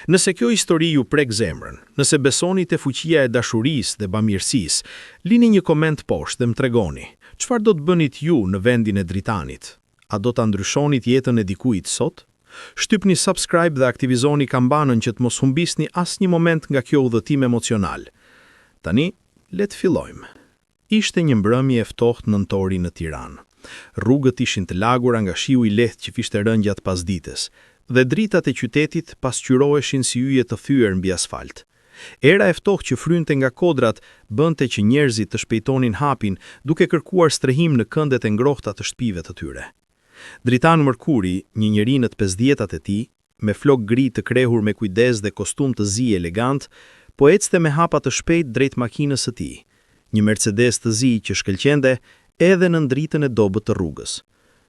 Nëse kjo histori ju prek zemrën, nëse besoni te fuqia e dashurisë dhe bamirësisë, lini një koment poshtë dhe më tregoni, çfarë do të bënit ju në vendin e Dritanit? A do ta ndryshonit jetën e dikujt sot? Shtypni subscribe dhe aktivizoni kampanën që të mos humbisni asnjë moment nga kjo udhëtim emocional. Tani, le të fillojmë. Ishte një mbrëmje e ftohtë nëntori në Tiranë. Rrugët ishin të lagura nga shiu i lehtë që fishte rënë gjatë pasdites, dhe dritat e qytetit pasqyroheshin si yje të thyer mbi asfalt. Era e ftohtë që frynte nga kodrat bënte që njerëzit të shpejtonin hapin duke kërkuar strehim në këndet e ngrohta të shtëpive të tyre. Dritan Mërkuri, një njeri në të 50-tat e tij, me flok gri të krehur me kujdes dhe kostum të zi elegant, po ecte me hapa të shpejt drejt makinës së tij, një Mercedes të zi që shkëlqente edhe në ndritën e dobët të rrugës.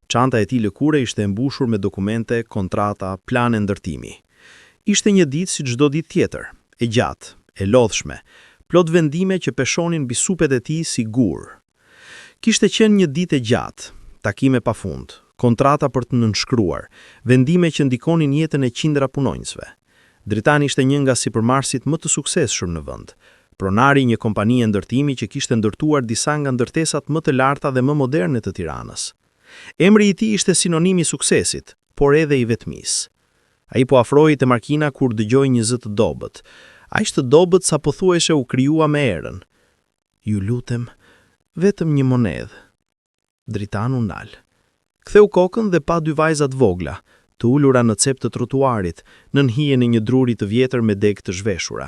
Çanta e tij lëkure ishte e mbushur me dokumente, kontrata, plane ndërtimi. Ishte një ditë si çdo ditë tjetër, e gjatë, e lodhshme, plot vendime që peshonin mbi supet e tij si gur. Kishte qenë një ditë e gjatë, takime pafund, kontrata për të nënshkruar, vendime që ndikonin jetën e qindra punonjësve. Dritani ishte një nga sipërmarrësit më të suksesshëm në vend, pronari një kompanie ndërtimi që kishte ndërtuar disa nga ndërtesat më të larta dhe më moderne të Tiranës. Emri i tij ishte sinonim i suksesit, por edhe i vetmisë. Ai po afrohej te makina kur dëgjoi një zë të dobët. Aq të dobët sa pothuajse u krijua me erën. Ju lutem, vetëm një monedhë. Dritani u ndal. Ktheu kokën dhe pa dy vajza të vogla, të ulura në cep të trotuarit, nën hijen e një druri të vjetër me degë të zhveshura.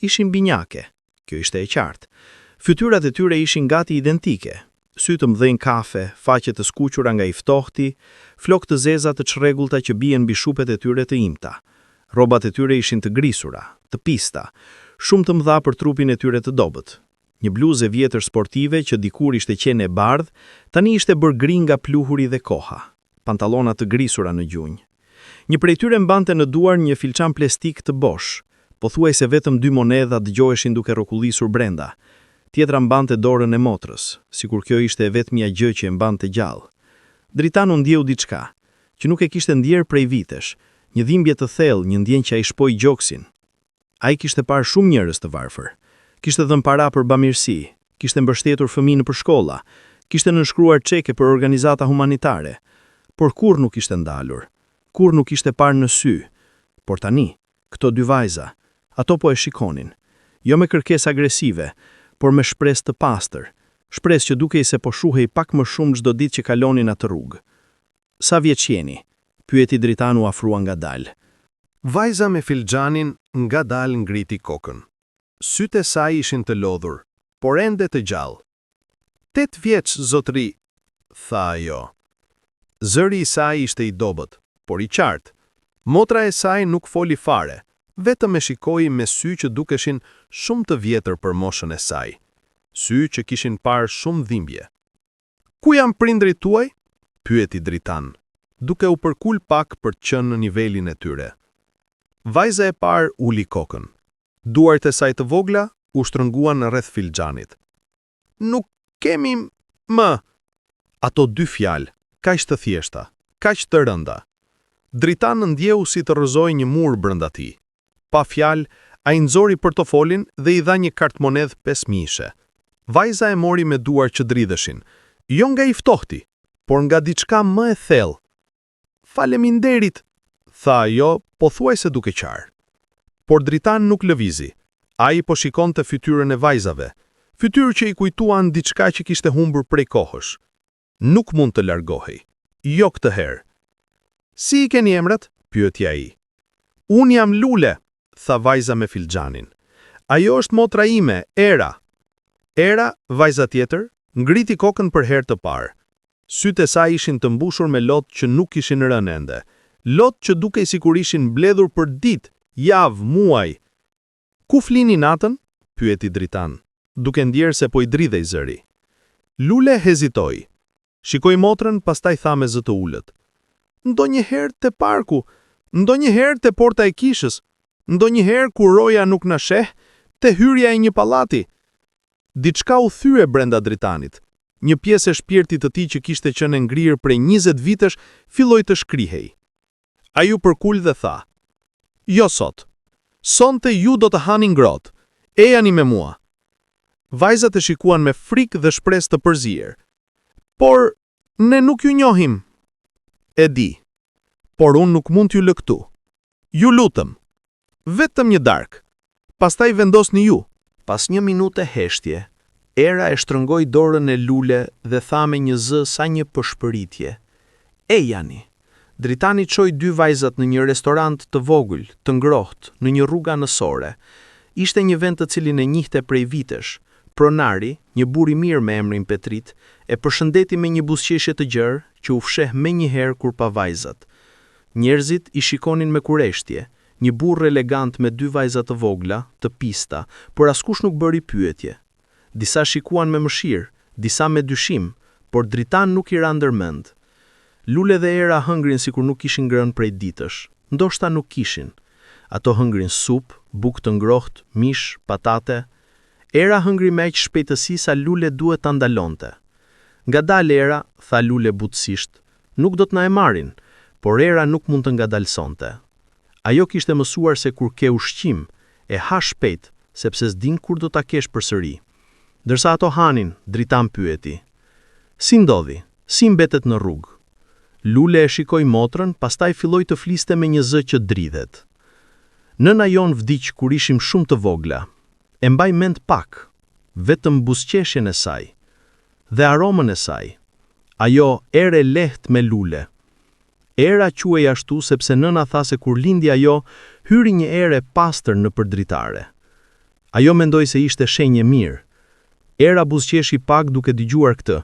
Ishin binjake, kjo ishte e qartë. Fytyrat e tyre ishin gati identike. Sy të mëdhenj kafe, faqe të skuqura nga i ftohti, flok të zeza të çrregullta që bien mbi shupet e tyre të imta. Rrobat e tyre ishin të grisura, të pista, shumë të mëdha për trupin e tyre të dobët. Një bluzë e vjetër sportive që dikur ishte qenë e bardhë, tani ishte bërë gri nga pluhuri dhe koha. Pantallona të grisura në gjunjë. Një prej tyre mbante në duar një filçan plastik të bosh. Pothuajse vetëm 2 monedha dëgjoheshin duke rrokullisur brenda. Tjetra mbante dorën e motrës, sikur kjo ishte e vetmja gjë që e mbante gjallë. Dritani ndjeu diçka, që nuk e kishte ndjer prej vitesh, një dhimbje të thellë, një ndjenjë që ai shpoi gjoksin. Ai kishte parë shumë njerëz të varfër. Kishte dhënë para për bamirësi, kishte mbështetur fëmijë për shkolla, kishte nënshkruar çeke për organizata humanitare, por kurrë nuk ishte ndalur, kurrë nuk ishte parë në sy. Por tani, këto 2 vajza, ato po e shikonin, jo me kërkesë agresive, por me shpresë të pastër, shpresë që dukej se po shuhej pak më shumë çdo ditë që kalonin atë rrugë. Sa vjeç jeni? Pyeti Dritani u afrua ngadalë. Vajza me filxhanin ngadalë ngriti kokën. Sytë e saj ishin të lodhur, por ende të gjallë. 8 vjeç, zotëri, tha ajo. Zëri i saj ishte i dobët, por i qartë. Motra e saj nuk foli fare, vetëm e shikoi me sy që dukeshin shumë të vjetër për moshën e saj. Sy që kishin parë shumë dhimbje. Ku janë prindrit tuaj? Pyeti Dritan, duke u përkul pak për të qenë në nivelin e tyre. Vajza e parë uli kokën. Duart e saj të vogla u shtrënguan rreth filxhanit. Nuk kemi më. Ato 2 fjalë, kaq të thjeshta, kaq të rënda. Dritani ndjeu si të rrëzoi një mur brenda tij. Pa fjalë, ai nxori portofolin dhe i dha një kartmonedh 5.000. Vajza e mori me duar që dridheshin, jo nga i ftohti, por nga diçka më e thellë. Faleminderit, tha ajo, pothuajse duke qarë. Por Dritani nuk lëvizi. Ai po shikonte fytyrën e vajzave, fytyrë që i kujtuan diçka që kishte humbur prej kohësh. Nuk mund të largohej. Jo këtë herë. Si i keni emrat? Pyeti ai. Unë jam Lule, tha vajza me filxhanin. Ajo është motra ime, Era. Era, vajza tjetër, ngriti kokën për herë të parë. Sytë e saj ishin të mbushur me lot që nuk ishin rënë ende. Lot që dukej sikur ishin mbledhur për ditë, javë, muaj. Ku flini natën? Pyeti Dritani, duke ndjerë se po i dridhej zëri. Lule hezitoi. Shikoi motrën, pastaj tha me zë të ulët. Ndonjëherë te parku, ndonjëherë te porta e kishës, ndonjëherë kur roja nuk na sheh, te hyrja e një pallati. Diçka u thye brenda Dritanit. Një pjesë e shpirtit të tij që kishte qenë ngrirë prej 20 vitesh filloi të shkrihej. Ai u përkul dhe tha: Jo sot. Sonte ju do të hanin ngrohtë. Ejani me mua. Vajzat e shikuan me frikë dhe shpresë të përzier. Por ne nuk ju njohim. E di. Por unë nuk mund t'ju lë këtu. Ju lutem. Vetëm një darkë. Pastaj vendosni ju. Pas një minute heshtje, Era e shtrëngoi dorën e Lule dhe tha me një zë sa një përshpëritje. Ejani. Dritani çoi dy vajzat në një restorant të vogël, të ngrohtë, në një rrugë anësore. Ishte një vend të cilin e njihte prej vitesh. Pronari, një burr i mirë me emrin Petrit, e përshëndeti me një buzëqeshje të gjerë që u fsheh menjëherë kur pa vajzat. Njerëzit i shikonin me kureshtje, një burr elegant me dy vajza të vogla, të pista, por askush nuk bëri pyetje. Disa shikuan me mëshirë, disa me dyshim, por Dritan nuk i ra ndërmend. Lule dhe Era hëngrin sikur nuk kishin ngrënë prej ditësh. Ndoshta nuk kishin. Ato hëngrin supë, bukë të ngrohtë, mish, patate. Era hëngri me aq shpejtësi sa Lule duhet ta ndalonte. Ngadalë Era, tha Lule butësisht, nuk do të na e marrin, por Era nuk mund të ngadalsonte. Ajo kishte mësuar se kur ke ushqim, e ha shpejt, sepse s'din kur do ta kesh përsëri. Dërsa ato hanin, Dritan pyeti. Si ndodhi? Si mbetet në rrugë? Lule e shikoi motrën, pastaj filloi të fliste me një zë që dridhet. Nëna jon vdiq kur ishim shumë të vogla. E mbaj mend pak, vetëm buzëqeshjen e saj dhe aromën e saj. Ajo ere lehtë me Lule. Era quhej ashtu sepse nëna tha se kur lindi ajo, hyri një erë e pastër në përdritare. Ajo mendoi se ishte shenjë mirë. Era buzëqeshi pak duke dëgjuar këtë.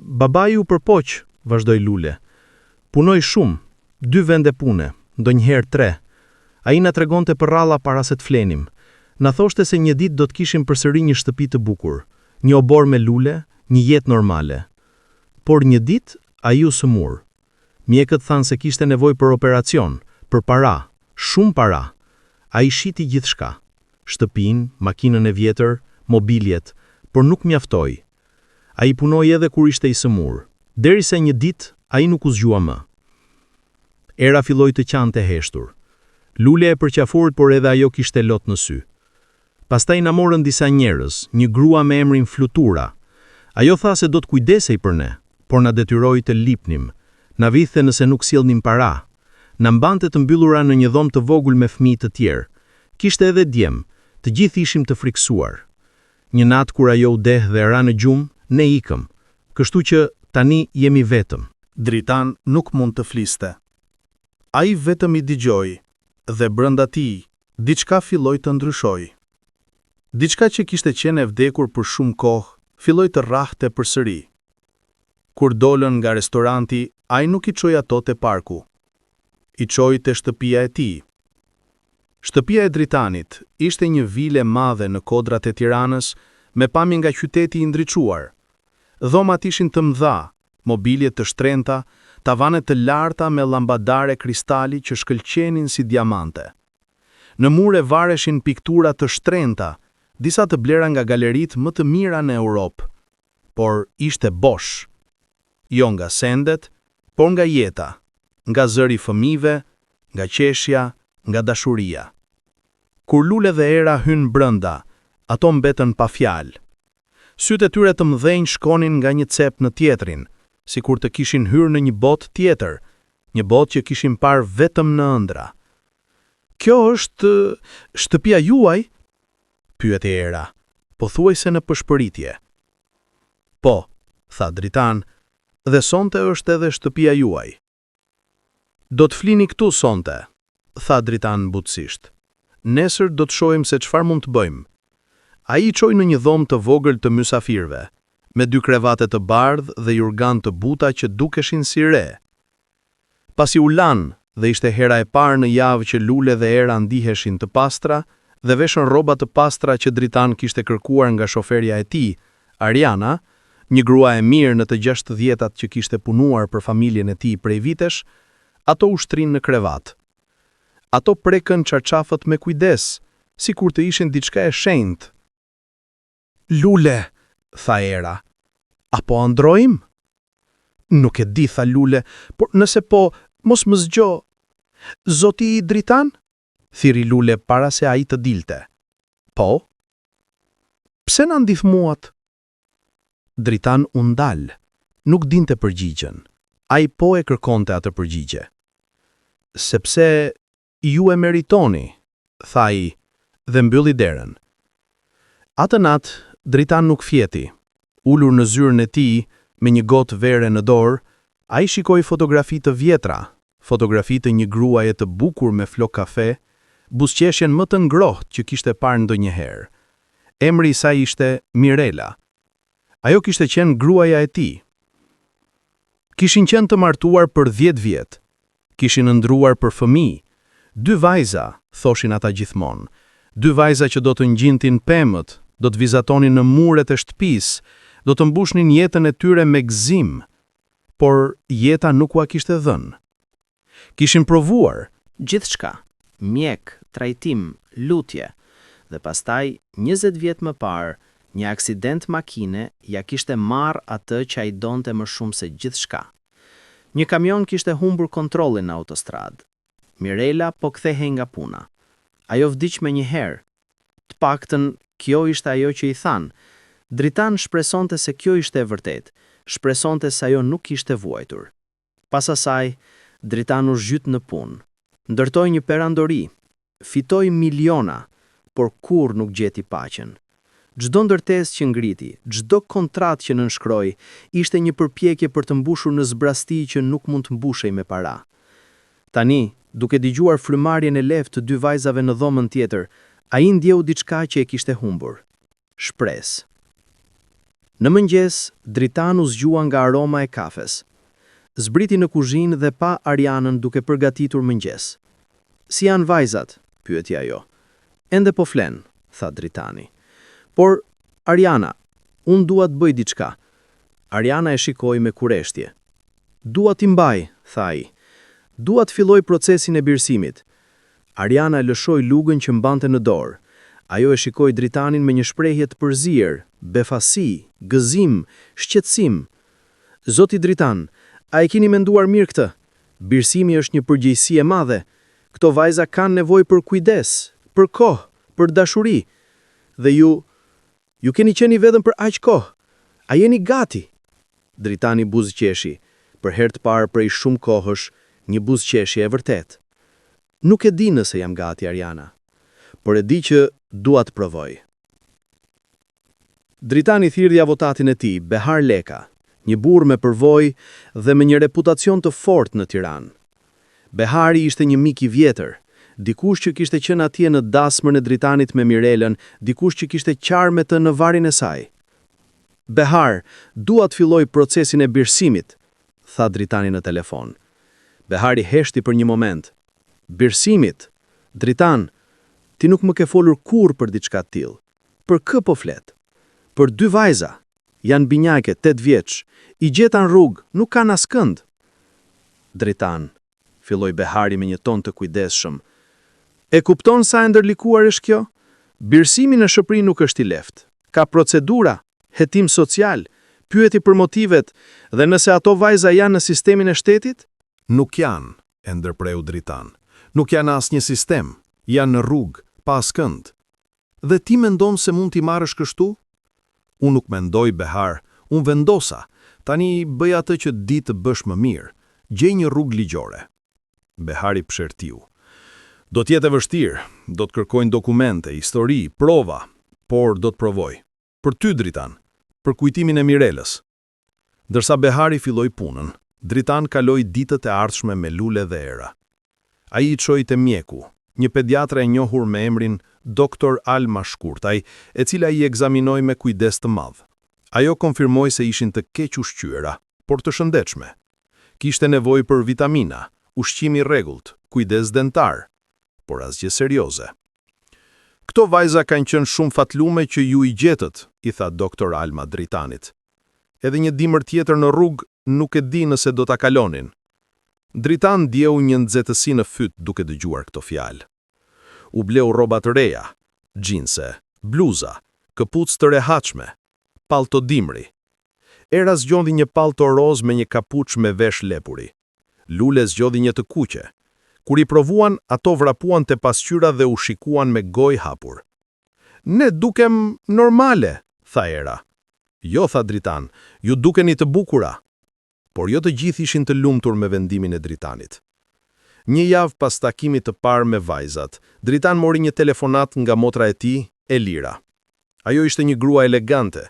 Babai u përpoq, vazhdoi Lule. Punoi shumë, 2 vende pune, ndonjëherë 3. Ai na tregonte për rralla para se të flenim. Na thoshte se një ditë do të kishim përsëri një shtëpi të bukur, një obor me lule, një jetë normale. Por një ditë ai u sëmur. Mjekët thanë se kishte nevojë për operacion, për para, shumë para. Ai shiti gjithçka. Shtëpinë, makinën e vjetër, mobiljet, por nuk mjaftoi. Ai punoi edhe kur ishte i sëmur, derisa një ditë ai nuk u zgjua më. Era filloi të qante heshtur. Lule e përqafur, por edhe ajo kishte lot në sy. Pastaj na morën disa njerëz, një grua me emrin Flutura. Ajo tha se do të kujdesej për ne, por na detyroi të lipnim. Na vithe nëse nuk sillnim para. Na mbante të mbyllura në një dhomë të vogël me fëmijë të tjerë. Kishte edhe djem, të gjithë ishim të friksuar. Një natë kur ajo u deh dhe ra në gjumë, ne ikëm, kështu që tani jemi vetëm. Dritan nuk mund të fliste. Ai vetëm i dëgjoi, dhe brenda tij, diçka filloi të ndryshoj. Diçka që kishte qenë e vdekur për shumë kohë, filloi të rrahte përsëri. Kur dolën nga restoranti, ai nuk i çoi ato te parku. I çoi te shtëpia e tij. Shtëpia e Dritanit ishte një vile madhe në kodrat e Tiranës, me pamje nga qyteti i ndriçuar. Dhomat ishin të mëdha, mobilje të shtrenjta, tavane të larta me llampadare kristali që shkëlqenin si diamante. Në mure vareshin piktura të shtrenjta, disa të blera nga galeritë më të mira në Europë. Por ishte bosh. Jo nga sendet, por nga jeta, nga zëri fëmijëve, nga qeshja, nga dashuria. Kur Lule dhe Era hynë brenda, ato mbetën pa fjalë. Sytë e tyre të mëdhenj shkonin nga një cep në tjetrin, sikur të kishin hyrë në një botë tjetër, një botë që kishin parë vetëm në ëndra. Kjo është shtëpia juaj? Pyeti Era, pothuajse në përshpëritje. Po, tha Dritan, dhe sonte është edhe shtëpia juaj. Do të flini këtu sonte, tha Dritan butësisht. Nesër do të shohim se çfarë mund të bëjmë. Ai i çoi në një dhomë të vogël të mysafirëve, me 2 krevate të bardhë dhe jurgan të buta që dukeshin si re. Pasi u lan dhe ishte hera e parë në javë që Lule dhe Era ndiheshin të pastra dhe veshën rroba të pastra që Dritan kishte kërkuar nga shoferja e tij, Ariana, një grua e mirë në të 60-tat që kishte punuar për familjen e tij prej vitesh, ato ushtrin në krevat. Ato prekën çarçafët me kujdes, sikur të ishin diçka e shenjtë. Lule, tha Era, apo androjmë? Nuk e di, tha Lule, por nëse po, mos më zgjo. Zoti i Dritan? Thiri Lule para se ai të dilte. Po? Pse na ndihmuat? Dritan u ndal. Nuk dinte përgjigjen. Ai po e kërkonte atë përgjigje. Sepse ju e meritoni, tha ai dhe mbylli derën. Atë natë, Dritan nuk fjeti. Ulur në zyrën e tij, me një gotë vere në dorë, ai shikoi fotografi të vjetra, fotografi të një gruaje të bukur me flok kafe, buzëqeshjen më të ngrohtë që kishte parë ndonjëherë. Emri i saj ishte Mirela. Ajo kishte qenë gruaja e tij. Kishin qenë të martuar për 10 vjet. Kishin ndruar për fëmijë. 2 vajza, thoshin ata gjithmonë. 2 vajza që do të ngjintin pemët, do të vizatonin në muret e shtëpisë, do të mbushnin jetën e tyre me gëzim. Por jeta nuk ua kishte dhënë. Kishin provuar gjithçka, mjek, trajtim, lutje, dhe pastaj 20 vjet më parë, një aksident makine ja kishte marrë atë që ai donte më shumë se gjithçka. Një kamion kishte humbur kontrollin në autostradë. Mirela po kthehej nga puna. Ajo vdiq me një herë. Të paktën kjo ishte ajo që i thanë. Dritan shpresonte se kjo ishte e vërtet, shpresonte se ajo nuk ishte vuajtur. Pas asaj, Dritan u zhyt në punë. Ndërtoi një perandori, fitoi miliona, por kur nuk gjeti paqen. Çdo ndërtesë që ngriti, çdo kontratë që nënshkroi, ishte një përpjekje për të mbushur në zbrasti që nuk mund të mbushej me para. Tani, duke dëgjuar frymarrjen e lehtë të 2 vajzave në dhomën tjetër, ai ndjeu diçka që e kishte humbur. Shpresë. Në mëngjes, Dritan u zgjua nga aroma e kafes. Zbriti në kuzhinë dhe pa Arianën duke përgatitur mëngjes. Si janë vajzat? Pyeti ajo. Ende po flen, tha Dritani. Por, Ariana, unë dua të bëj diçka. Ariana e shikoi me kureshtje. Dua t'i mbaj, tha ai. Dua të filloj procesin e birësimit. Ariana lëshoi lugën që mbante në dorë. Ajo e shikoi Dritanin me një shprehje të përzier, befasi, gëzim, shqetësim. Zoti Dritan, a e keni menduar mirë këtë? Birësimi është një përgjegjësi e madhe. Këto vajza kanë nevojë për kujdes, për kohë, për dashuri. Dhe ju keni qenë vetëm për aq kohë. A jeni gati? Dritani buzëqeshi, për herë të parë prej shumë kohësh, një buzëqeshje e vërtet. Nuk e di nëse jam gati, Ariana, por e di që dua të provoj. Dritani thirrri avokatin e tij, Behar Leka, një burr me përvojë dhe me një reputacion të fortë në Tiranë. Behari ishte një mik i vjetër, dikush që kishte qenë atje në dasmën e Dritanit me Mirelën, dikush që kishte qarë me të në varin e saj. Behar, dua të filloj procesin e birësimit, tha Dritani në telefon. Behari heshti për një moment. Birësimit? Dritan, ti nuk më ke folur kur për diçka të tillë. Për kë po flet? Për 2 vajza. Janë binjake, 8 vjeç. I gjeta në rrugë, nuk kanë askënd. Dritan, filloi Behari me një ton të kujdesshëm. E kupton sa e ndërlikuar është kjo? Birësimi në Shqipëri nuk është i lehtë. Ka procedura, hetim social, pyeti për motivet dhe nëse ato vajza janë në sistemin e shtetit? Nuk janë, e ndërpreu Dritan. Nuk janë asnjë sistem, janë në rrugë, pa askënd. Dhe ti mendon se mund t'i marrësh kështu? Unë nuk mendoj, Behar, unë vendosa. Tani bëj atë që di të bësh më mirë. Gjej një rrugë ligjore. Behari pëshertiu. Do t'jetë e vështirë, do të kërkojnë dokumente, histori, prova, por do të provoj. Për ty, Dritan, për kujtimin e Mirelës. Dërsa Behari filloi punën, Dritan kaloi ditët e ardhshme me lule dhe era. Ai i çoi te mjeku, një pediatre e njohur me emrin Dr. Alma Shkurtaj, e cila i ekzaminoi me kujdes të madh. Ajo konfirmoi se ishin të keq ushqyera, por të shëndetshme. Kishte nevojë për vitamina, ushqim i rregullt, kujdes dentar, por asgjë serioze. Këto vajza kanë qenë shumë fatlume që ju i gjetët, i tha Dr. Alma Dritanit. Edhe një dimër tjetër në rrugë nuk e di nëse do ta kalonin. Dritan ndjeu një nxehtësi në fyt duke dëgjuar këto fjalë. U bleu rroba të reja, xhinse, bluza, këpucë të rehatshme, pallto dimri. Era zgjodhi një pallto roz me një kapuç me vesh lepuri. Lule zgjodhi një të kuqe. Kur I provuan, ato vrapuan te pasqyra dhe u shikuan me gojë hapur. Ne dukem normale, tha Era. Jo, tha Dritan, ju dukeni të bukura. Por jo të gjithë ishin të lumtur me vendimin e Dritanit. Një javë pas takimit të parë me vajzat, Dritan mori një telefonat nga motra e tij, Elira. Ajo ishte një grua elegante,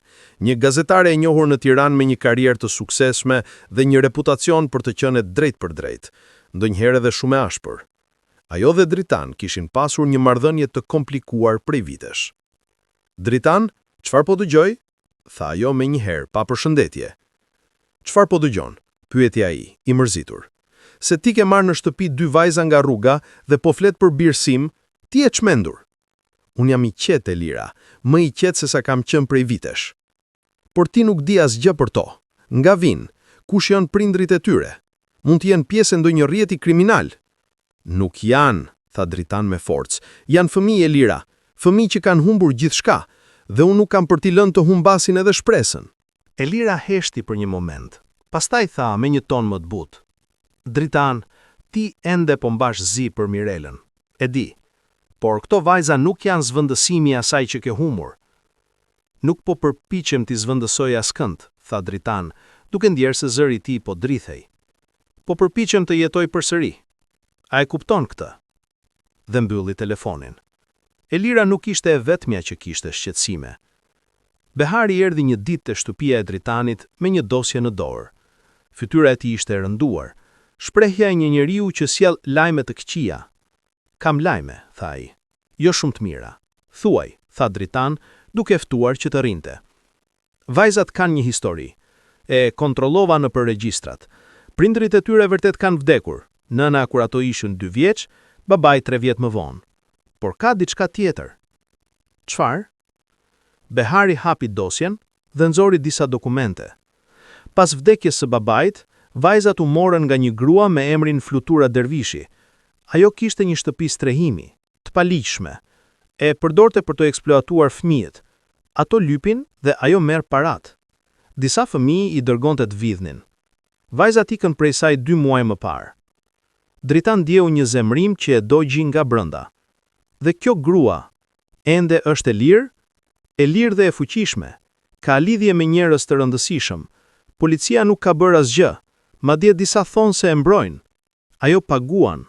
një gazetare e njohur në Tiranë me një karrierë të suksesshme dhe një reputacion për të qenë drejt për drejt, ndonjëherë edhe shumë e ashpër. Ajo dhe Dritan kishin pasur një marrëdhënie të komplikuar prej vitesh. Dritan, çfarë po dëgjoj? Tha ajo menjëherë pa përshëndetje. Çfarë po dëgjon? Pyeti ai, I mërzitur. Se ti ke marrë në shtëpi 2 vajza nga rruga dhe po flet për birësim, ti e çmendur. Unë jam I qetë, Elira, më I qetë se sa kam qenë prej vitesh. Por ti nuk di asgjë për to. Nga vin, kush janë prindrit e tyre? Mund të jenë pjesë e ndonjë rrjeti kriminal. Nuk janë, tha Dritan me forcë. Janë fëmijë, Elira, fëmijë që kanë humbur gjithçka, dhe unë nuk kam për t'i lënë të humbasin edhe shpresën. Elira heshti për një moment. Pastaj tha me një ton më të butë. Dritan, ti ende po mbash zi për Mirelën. E di, por këto vajza nuk janë zvendësimi I asaj që ke humbur. Nuk po përpiqem t'i zvendësoj askënd, tha Dritan, duke ndjerë se zëri I tij po drithej. Po përpiqem të jetoj përsëri. A e kupton këtë? Dhe mbylli telefonin. Elira nuk ishte e vetmja që kishte shqetësime. Behari erdhi një ditë te shtëpia e Dritanit me një dosje në dorë. Fytyra e tij ishte e rënduar. Shprehja e një njeriu që sjell lajme të këqija. Kam lajme, tha ai. Jo shumë të mira. Thuaj, tha Dritan, duke ftuar që të rinte. Vajzat kanë një histori. E kontrollova nëpër regjistrat. Prindrit e tyre vërtet kanë vdekur. Nëna kur ato ishin 2 vjeç, babai 3 vjet më vonë. Por ka diçka tjetër. Çfarë? Behari hapi dosjen dhe nxori disa dokumente. Pas vdekjes së babait, vajzat u morën nga një grua me emrin Flutura Dervishi. Ajo kishte një shtëpi strehimi, të paligjshme, e përdorte për të eksploatuar fëmijët. Ato lypin dhe ajo merr parat. Disa fëmijë I dërgonte të vidhnin. Vajzat ikën prej saj 2 muaj më parë. Dritan ndjeu një zemrim që e dogji nga brenda. Dhe kjo grua, ende është e lirë dhe e fuqishme, ka lidhje me njerëz të rëndësishëm. Policia nuk ka bërë asgjë, madje disa thonë se e mbrojnë. Ajo paguan.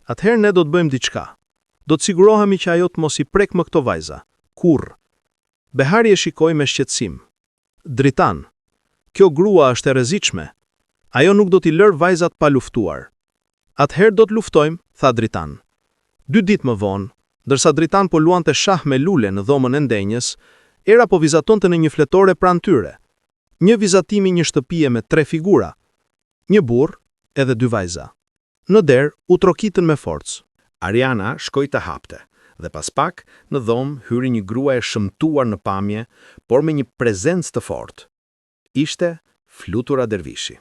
Atëherë ne do të bëjmë diçka. Do të sigurohemi që ajo të mos I prek më këto vajza. Kurrë. Behari e shikoi me shqetësim. Dritan, kjo grua është e rrezikshme. Ajo nuk do t'i lër vajzat pa luftuar. Atëherë do të luftojmë, tha Dritan. 2 ditë më vonë, ndërsa Dritan po luante shah me lule në dhomën e ndenjës, Era po vizatonte në një fletore pranë tyre. Një vizatimi një shtëpie me 3 figura, një burr edhe 2 vajza. Në derë u trokitën me forcë. Ariana shkoi të hapte, dhe pas pak në dhomë hyri një grua e shëmtuar në pamje, por me një prezencë të fortë. Ishte Flutura Dervishi.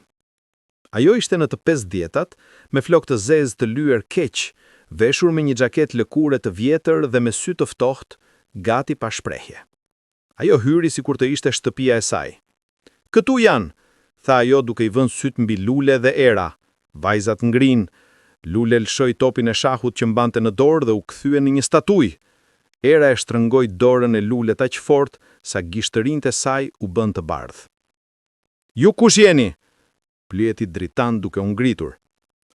Ajo ishte në të 50-tat, me flokë të zezë të lyer keq, veshur me një xhaketë lëkure të vjetër dhe me sy të ftohtë, gati pa shprehje. Ajo hyri sikur të ishte shtëpia e saj. Këtu janë, tha ajo duke I vënë syt mbi Lule dhe Era. Vajzat ngrin. Lule lëshoi topin e shahut që mbante në dorë dhe u kthye në një statuj. Era e shtrëngoi dorën e Lule aq fort sa gishtërinë e saj u bën të bardhë. Ju kush jeni? Pyeti Dritan duke u ngritur.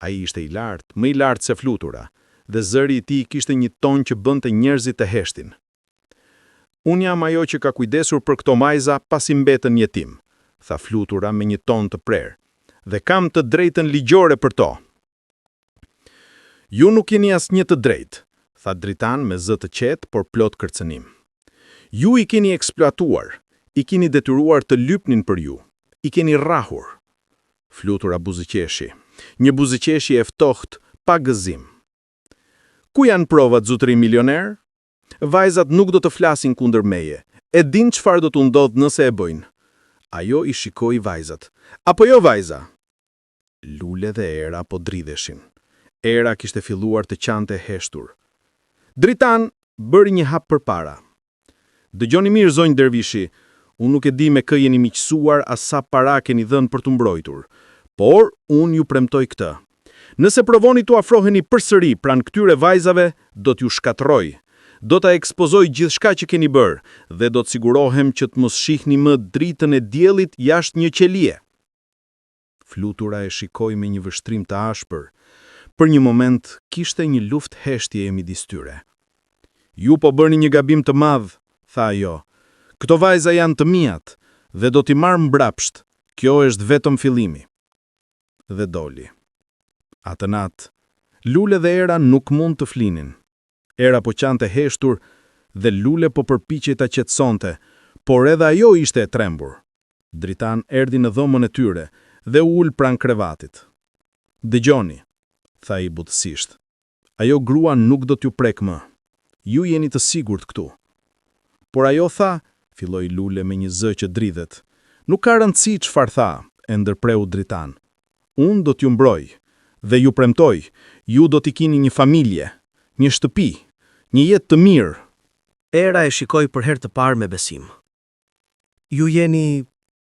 Ai ishte I lartë, më I lartë se Flutura, dhe zëri I tij kishte një ton që bënte njerëzit të heshtin. Unë jam ajo që ka kujdesur për këto majza pasi mbetën jetim, tha Flutura me një ton të prerë, dhe kam të drejtën ligjore për to. Ju nuk jeni asnjë të drejtë, tha Dritan me zë të qetë por plot kërcënim. Ju I keni eksploatuar, I keni detyruar të lypnin për ju, I keni rrahur. Flutura buzëqeshi, një buzëqeshi e ftohtë pa gëzim. Ku janë provat, zotëri milioner? Vajzat nuk do të flasin kundër meje. E din çfarë do të ndodhë nëse e bëjnë. Ajo I shikoi vajzat. Apo jo vajza? Lule dhe Era po dridheshin. Era kishte filluar të qante heshtur. Dritan bëri një hap përpara. Dëgjoni mirë zonjë Dervishi, unë nuk e di me kë jeni miqësuar as sa para keni dhënë për të mbrojtur, por unë ju premtoj këtë. Nëse provoni t'u afroheni përsëri pranë këtyre vajzave, do t'ju shkatroj. Do ta ekspozoj gjithçka që keni bërë dhe do të sigurohem që të mos shihni më dritën e diellit jashtë një qelie. Flutura e shikoi me një vështrim të ashpër. Për një moment kishte një luftë heshtjeje midis tyre. Ju po bëni një gabim të madh, tha ajo. Këto vajza janë të mijat dhe do t'i marr mbrapsht. Kjo është vetëm fillimi. Dhe doli. Atë natë, Lule dhe Era nuk mund të flinin. Era po qante heshtur dhe Lule po përpiqej ta qetësonte, por edhe ajo ishte e trembur. Dritan erdhi në dhomën e tyre dhe u ul pranë krevatit. Dëgjoni, tha i butësisht. Ajo grua nuk do t'ju prek më. Ju jeni të sigurt këtu. Por ajo tha, filloi Lule me një zë që dridhet. Nuk ka rëndësi çfarë tha, e ndërpreu Dritan. Unë do t'ju mbroj, dhe ju premtoj, ju do t'i keni një familje, një shtëpi, një jetë të mirë. Era e shikoi për herë të parë me besim. Ju jeni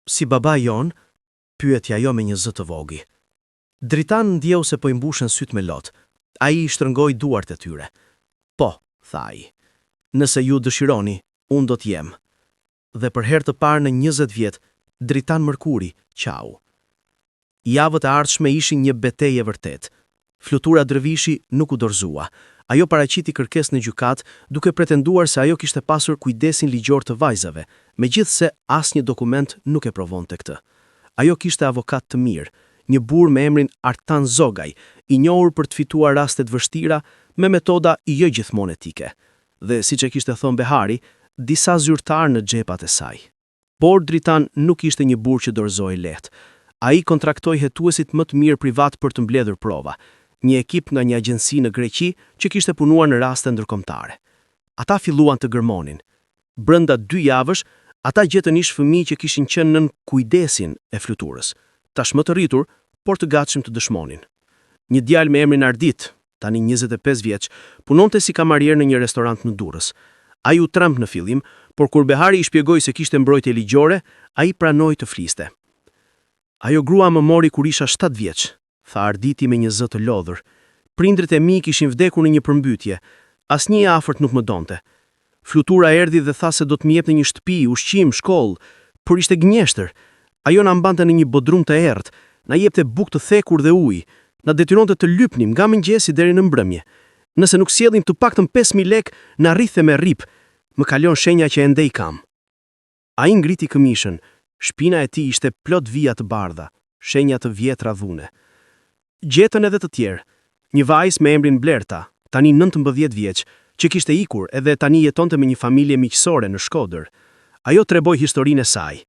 si baba jon? Pyetja ajo me një zë të vogi. Dritan ndjeu se po i mbushën syt me lot. Ai i shtrëngoi duart e tyre. Po, tha ai. Nëse ju dëshironi, unë do t'jem. Dhe për herë të parë në 20 vjet, Dritan mërkuri, qau. Javët e ardhshme ishin një betejë e vërtet. Flutura Drëvishi nuk u dorëzua. Ajo paraqiti kërkesë në gjykat, duke pretenduar se ajo kishte pasur kujdesin ligjor të vajzave, megjithse asnjë dokument nuk e provonte këtë. Ajo kishte avokat të mirë, një burr me emrin Artan Zogaj, i njohur për të fituar raste të vështira me metoda jo gjithmonë etike. Dhe siç e kishte thënë Behari, disa zyrtar në xhepat e saj. Por Dritan nuk ishte një burr që dorëzoi lehtë. Ai kontraktoi hetuesit më të mirë privat për të mbledhur prova, një ekip nga një agjenci në Greqi që kishte punuar në raste ndërkombëtare. Ata filluan të gërmonin. Brenda 2 javësh, ata gjetën ish fëmijë që kishin qenë nën kujdesin e fluturës, tashmë të rritur, por të gatshëm të dëshmonin. Një djalë me emrin Ardit, tani 25 vjeç, punonte si kamarier në një restorant në Durrës. Ai u tremb në fillim, por kur Behari i shpjegoi se kishte mbrojtje ligjore, ai pranoi të fliste. Ajo grua më mori kur isha 7 vjeç, tha Arditi me një zë të lodhur. Prindrit e mi kishin vdekur në një përmbytje. Asnjë i afërt nuk më donte. Flutura erdhi dhe tha se do të më jepte një shtëpi, ushqim, shkollë, por ishte gënjeshtër. Ajo na mbante në një bodrum të errët, na jepte bukë të thekur dhe ujë, na detyronte të lypnim nga mëngjesi deri në mbrëmje. Nëse nuk sjellim të paktën 5000 lekë, na rrithe me rrip. Më kalon shenja që ende i kam. Ai ngriti këmishën. Shpina e tij ishte plot vija të bardha, shenja të vjetra dhune. Gjetën edhe të tjerë. Një vajzë me emrin Blerta, tani 19 vjeç, që kishte ikur edhe tani jetonte me një familje miqësore në Shkodër. Ajo treboi historinë e saj,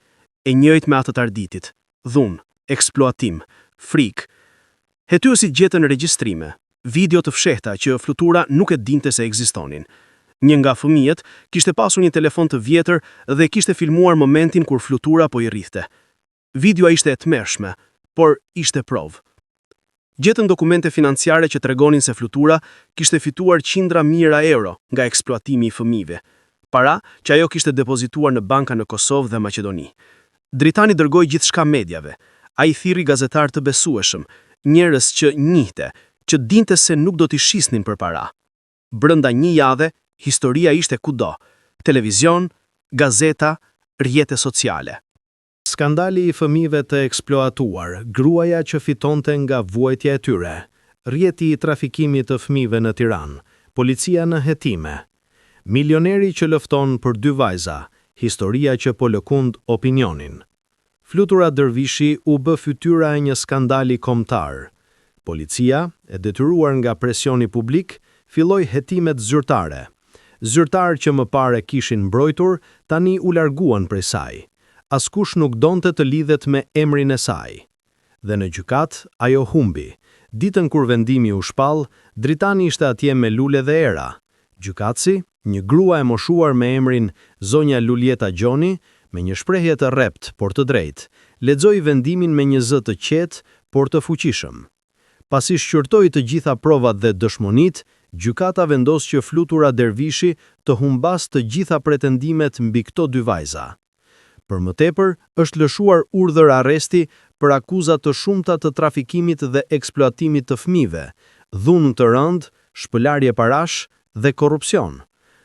e njëjtë me atë të Arditit. Dhunë, eksploatim, frikë. Hetuesit gjetën regjistrime, video të fshehta që Flutura nuk e dinte se ekzistonin. Një nga fëmijët kishte pasur një telefon të vjetër dhe kishte filmuar momentin kur Flutura po i rrithte. Videoa ishte e tmerrshme, por ishte provë. Gjetën dokumente financiare që tregonin se Flutura kishte fituar qindra mijëra euro nga eksploatimi i fëmijëve, para që ajo kishte depozituar në banka në Kosovë dhe Maqedoni. Dritani dërgoi gjithçka mediave. Ai thirri gazetar të besueshëm, njerëz që njihte, që dinte se nuk do t'i shisnin për para. Brenda një javë, historia ishte kudo: televizion, gazeta, rrjete sociale. Skandali i fëmijëve të eksploatuar, gruaja që fitonte nga vuajtja e tyre, rrjeti i trafikimit të fëmijëve në Tiranë, policia në hetime, milioneri që lëfton për 2 vajza, historia që po lëkund opinionin. Flutura Drëvishi u bë fytyra e një skandali kombëtar. Policia, e detyruar nga presioni publik, filloi hetimet zyrtare. Zyrtar që më pare kishin mbrojtur, tani u larguan prej saj. Askush nuk donte të lidhet me emrin e saj. Dhe në gjykat, ajo humbi. Ditën kur vendimi u shpall, Dritani ishte atje me Lule dhe Era. Gjykatësi, një grua e moshuar me emrin Zonja Luljeta Gjoni, me një shprehje të rrept, por të drejtë, lexoi vendimin me një zë të qetë, por të fuqishëm. Pasi shqyrtoi të gjitha provat dhe dëshmonitë, gjykata vendos që Flutura Drëvishi të humbas të gjitha pretendimet mbi këto 2 vajza. Për më tepër, është lëshuar urdhër arresti për akuza të shumta të trafikimit dhe eksploatimit të fëmijëve, dhunë të rënd, shpëlarje parash dhe korrupsion.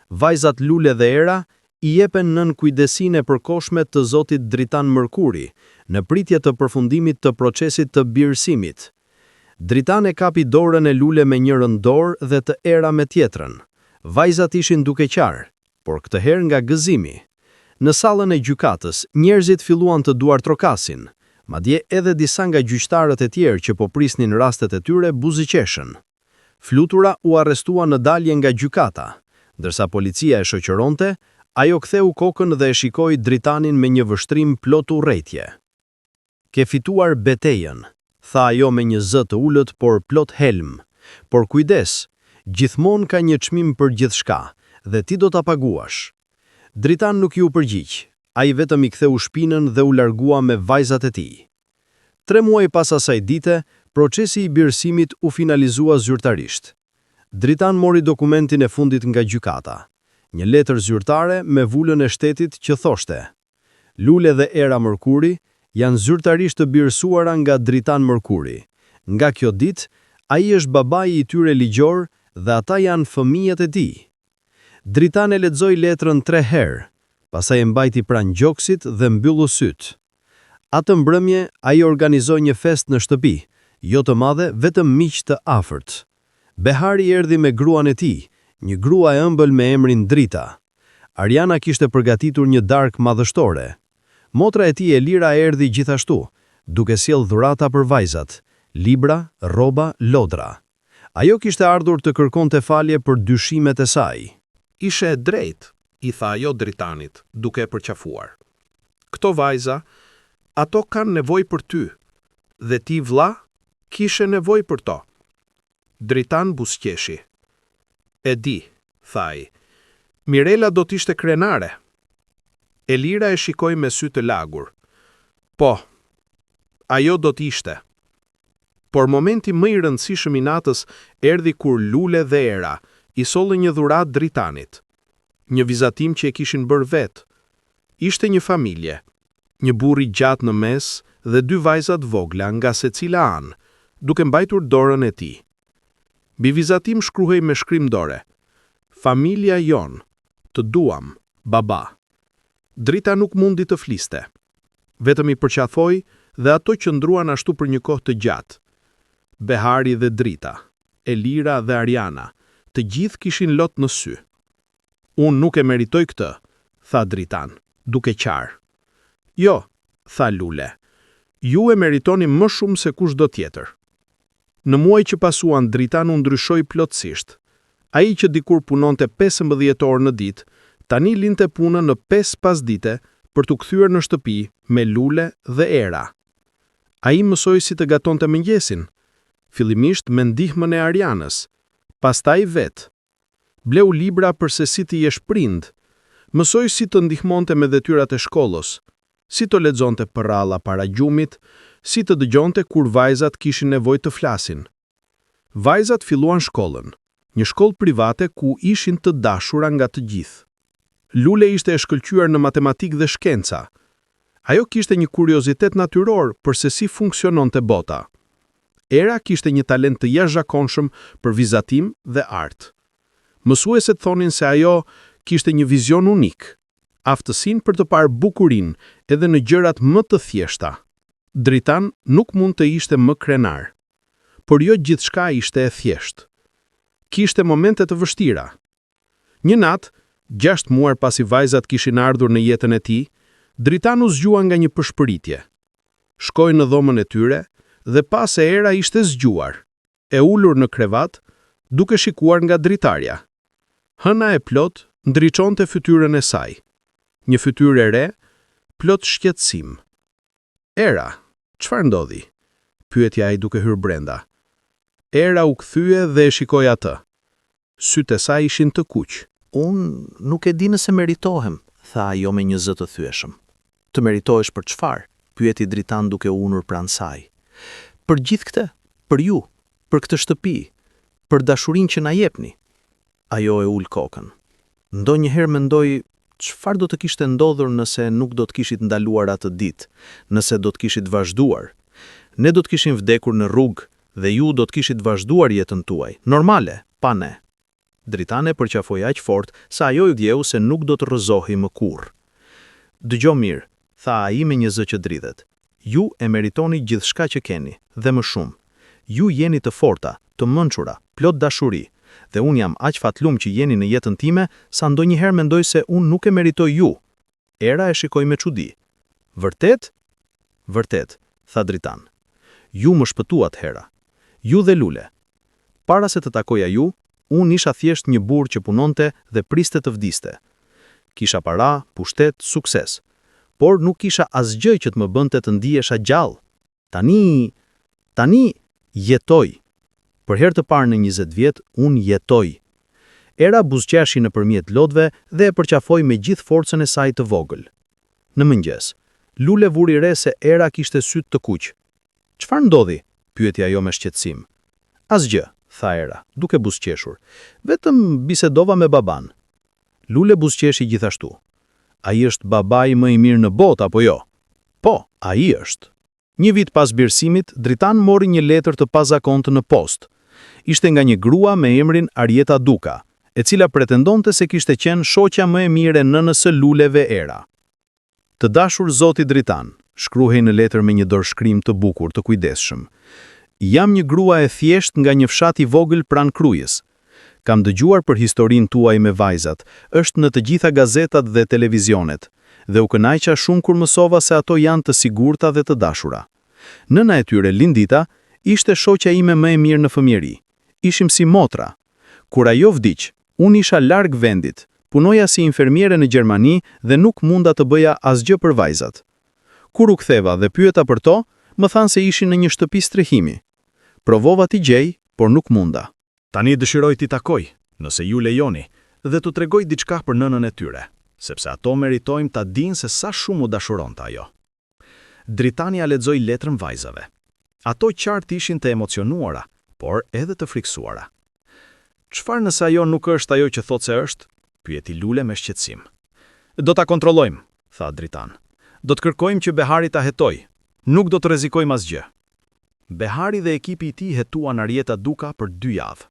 Vajzat Lule dhe Era i jepen nën kujdesinë e përkohshme të zotit Dritan Mërkuri, në pritje të përfundimit të procesit të birësimit. Dritan e kapi dorën e Lule me njërën dorë dhe të Era me tjetrën. Vajzat ishin duke qarë, por këtë herë nga gëzimi. Në sallën e gjykatës, njerëzit filluan të duartrokasin, madje edhe disa nga gjyqtarët e tjerë që po prisnin rastet e tyre buzëqeshën. Flutura u arrestua në dalje nga gjykata, ndërsa policia e shoqëronte, ajo ktheu kokën dhe e shikoi Dritanin me një vështrim plot urrëtie. Ke fituar betejën, tha ajo me një zë të ulët por plot helm. Por kujdes, gjithmonë ka një çmim për gjithçka dhe ti do ta paguash. Dritan nuk ju përgjigj, ai vetëm i ktheu shpinën dhe u largua me vajzat e tij. 3 muaj pas asaj dite, procesi i birësimit u finalizua zyrtarisht. Dritan mori dokumentin e fundit nga gjykata, një letër zyrtare me vullën e shtetit që thoshte: Lule dhe Era Mërkuri janë zyrtarisht të birësuara nga Dritan Mërkuri. Nga kjo ditë, ai është babai i tyre ligjor dhe ata janë fëmijët e tij. Dritan e lexoi letrën 3 herë, pastaj e mbajti pranë gjoksit dhe mbyllu syt. Atë mbrëmje, ai organizoi një festë në shtëpi, jo të madhe, vetëm miq të afërt. Behari erdhi me gruan e tij, një grua e ëmbël me emrin Drita. Ariana kishte përgatitur një darkë madhështore. Motra e tij Elira erdhi gjithashtu, duke sjell dhurata për vajzat, libra, rroba, lodra. Ajo kishte ardhur të kërkonte falje për dyshimet e saj. Ishe e drejt, i tha ajo Dritanit, duke e përqafuar. Këto vajza, ato kanë nevojë për ty, dhe ti vlla, kishe nevojë për to. Dritan buzëqeshi. E di, thaj, Mirela do t'ishte krenare. Elira e shikoi me sy të lagur. Po, ajo do t'ishte. Por momenti më i rëndësishëm i natës erdhi kur Lule dhe Era i solli një dhuratë Dritanit. Një vizatim që e kishin bërë vetë. Ishte një familje, një burr i gjatë në mes dhe 2 vajzat vogla nga secila anë, duke mbajtur dorën e tij. Mbi vizatim shkruhej me shkrimdore: Familja jon, të duam, baba. Drita nuk mundi të fliste. Vetëm i përqafoi dhe ato qëndruan ashtu për një kohë të gjatë. Behari dhe Drita, Elira dhe Ariana, të gjithë kishin lot në sy. Unë nuk e meritoj këtë, tha Dritan, duke qarë. Jo, tha Lule, ju e meritoni më shumë se kushdo tjetër. Në muaj që pasuan, Dritan u ndryshoi plotësisht. Ai që dikur punonte 15 orë në ditë, tani linte punën në 5 pasdite për t'u kthyer në shtëpi me Lule dhe Era. Ai mësoi si të gatonte mëngjesin, fillimisht me ndihmën e Arianës, pastaj vetë. Bleu libra për se si të jesh prind, mësoi si të ndihmonte me detyrat e shkollës, si të lexonte përralla para gjumit, si të dëgjonte kur vajzat kishin nevojë të flasin. Vajzat filluan shkollën, një shkollë private ku ishin të dashura nga të gjithë. Lule ishte e shkëlqyer në matematikë dhe shkenca. Ajo kishte një kuriozitet natyror për se si funksiononte bota. Era kishte një talent të jashtëzakonshëm për vizatim dhe art. Mësueset thonin se ajo kishte një vizion unik, aftësinë për të parë bukurinë edhe në gjërat më të thjeshta. Dritan nuk mund të ishte më krenar, por jo gjithçka ishte e thjeshtë. Kishte momente të vështira. Një natë, 6 muaj pasi vajzat kishin ardhur në jetën e tij, Dritan u zgjua nga një përshpëritje. Shkoi në dhomën e tyre dhe pas se Era ishte zgjuar, e ulur në krevat, duke shikuar nga dritarja. Hëna e plot ndriçonte fytyrën e saj. Një fytyrë e re, plot shqetësim. Era, çfarë ndodhi? Pyeti ai duke hyrë brenda. Era u kthye dhe e shikoi atë. Sytë e saj ishin të kuq. Unë nuk e di nëse meritohem, tha ajo me një zë të thyeshëm. Të meritohesh për çfarë? Pyeti Dritan duke unur pranë saj. Për gjithë këtë, për ju, për këtë shtëpi, për dashurinë që na jepni. Ajo e ul kokën. Ndonjëherë mendoj çfarë do të kishte ndodhur nëse nuk do të kishit ndaluar atë ditë, nëse do të kishit vazhduar, Ne do të kishim vdekur në rrugë dhe ju do të kishit vazhduar jetën tuaj, normale, pa ne. Dritane përqafoi aq fort sa ajo i vjeu se nuk do të rrëzohej më kurrë. Dëgjo mirë, tha ai me një zë që dridhet. Ju e meritoni gjithçka që keni, dhe më shumë. Ju jeni të forta, të mençura, plot dashuri, dhe unë jam aq fatlum që jeni në jetën time sa ndonjëherë mendoj se unë nuk e meritoj ju. Era e shikoi me çudi. Vërtet? Vërtet, tha Dritan. Ju më shpëtuat hera. Ju dhe Lule. Para se të takoja ju, unë isha thjesht një burr që punonte dhe priste të vdiste. Kisha para, pushtet, sukses. Por nuk kisha asgjë që të më bënte të ndihesha gjallë. Tani jetoj. Për herë të parë në 20 vjet, unë jetoj. Era buzëqeshi nëpërmjet lodhve dhe e përqafoi me gjithë forcën e saj të vogël. Në mëngjes, Lule vuri re se Era kishte sytë të kuq. Çfarë ndodhi? Pyeti ajo me shqetësim. Asgjë, tha Era, duke buzëqeshur. Vetëm bisedova me baban. Lule buzëqeshi gjithashtu. Ai është babai më i mirë në botë apo jo? Po, ai është. Një vit pas birësimit, Dritan mori një letër të pazakontë në postë. Ishte nga një grua me emrin Arieta Duka, e cila pretendonte se kishte qenë shoqja më e mirë e nënës së Luleve Era. Të dashur zoti Dritan, shkruhej në letër me një dorëshkrim të bukur të kujdesshëm. Jam një grua e thjeshtë nga një fshat i vogël pranë Krujës. Kam dëgjuar për historinë tuaj me vajzat, është në të gjitha gazetat dhe televizionet, dhe u kënaqja shumë kur mësova se ato janë të sigurta dhe të dashura. Nëna e tyre, Lindita, ishte shoqja ime më e mirë në fëmijëri. Ishim si motra. Kur ajo vdiq, unë isha larg vendit, punoja si infermiere në Gjermani dhe nuk munda të bëja asgjë për vajzat. Kur u ktheva dhe pyeta për to, më thanë se ishin në një shtëpi strehimi. Provova t'i gjej, por nuk munda. Tani dëshiroj t'i takoj, nëse ju lejoni, dhe t'u tregoj diçka për nënën e tyre, sepse ato meritojmë ta dinë se sa shumë u dashuronte ajo. Dritani a lexoi letrën vajzave. Ato qartë ishin të emocionuara, por edhe të friksuara. Çfarë nëse ajo nuk është ajo që thotë se është? Pyeti Lule me shqetësim. Do ta kontrollojmë, tha Dritan. Do të kërkojmë që Behari ta hetoj. Nuk do të rrezikojmë asgjë. Behari dhe ekipi i tij hetuan Arieta Duka për 2 javë.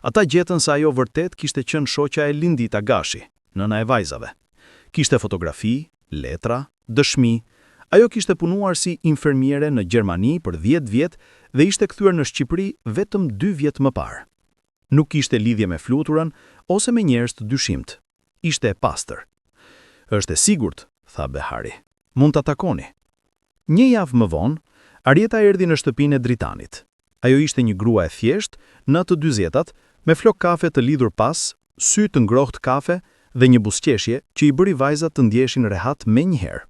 Ata gjetën se ajo vërtet kishte qenë shoqja e Lindita Gashi, nëna e vajzave. Kishte fotografi, letra, dëshmi. Ajo kishte punuar si infermiere në Gjermani për 10 vjet dhe ishte kthyer në Shqipëri vetëm 2 vjet më parë. Nuk kishte lidhje me fluturën ose me njerëz të dyshimt. Ishte e pastër. Është e sigurt, tha Behari. Mund ta takoni. Një javë më vonë, Arieta erdhi në shtëpinë e Dritanit. Ajo ishte një grua e thjeshtë, në të 40-tat, me flok kafe të lidhur pas, sy të ngrohtë kafe dhe një buzëqeshje që i bëri vajzat të ndjeshin rehat menjëherë.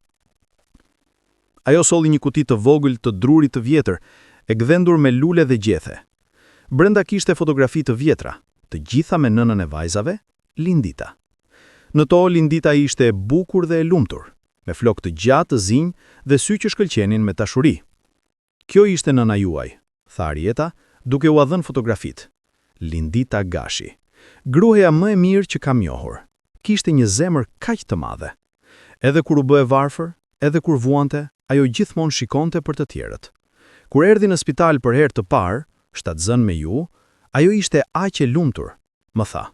Ajo solli një kuti të vogël të drurit të vjetër, e gdhendur me lule dhe gjethe. Brenda kishte fotografi të vjetra, të gjitha me nënën e vajzave, Lindita. Në to, Lindita ishte e bukur dhe e lumtur, me flok të gjatë të zinj dhe sy që shkëlqenin me dashuri. Kjo ishte nëna juaj, tha Arieta, duke u dhënë fotografit. Lindita Gashi, gruaja më e mirë që kam njohur. Kishte një zemër kaq të madhe. Edhe kur u bë e varfër, edhe kur vuante, ajo gjithmonë shikonte për të tjerët. Kur erdhi në spital për herë të parë, shtatzën me ju, ajo ishte aq e lumtur, më tha.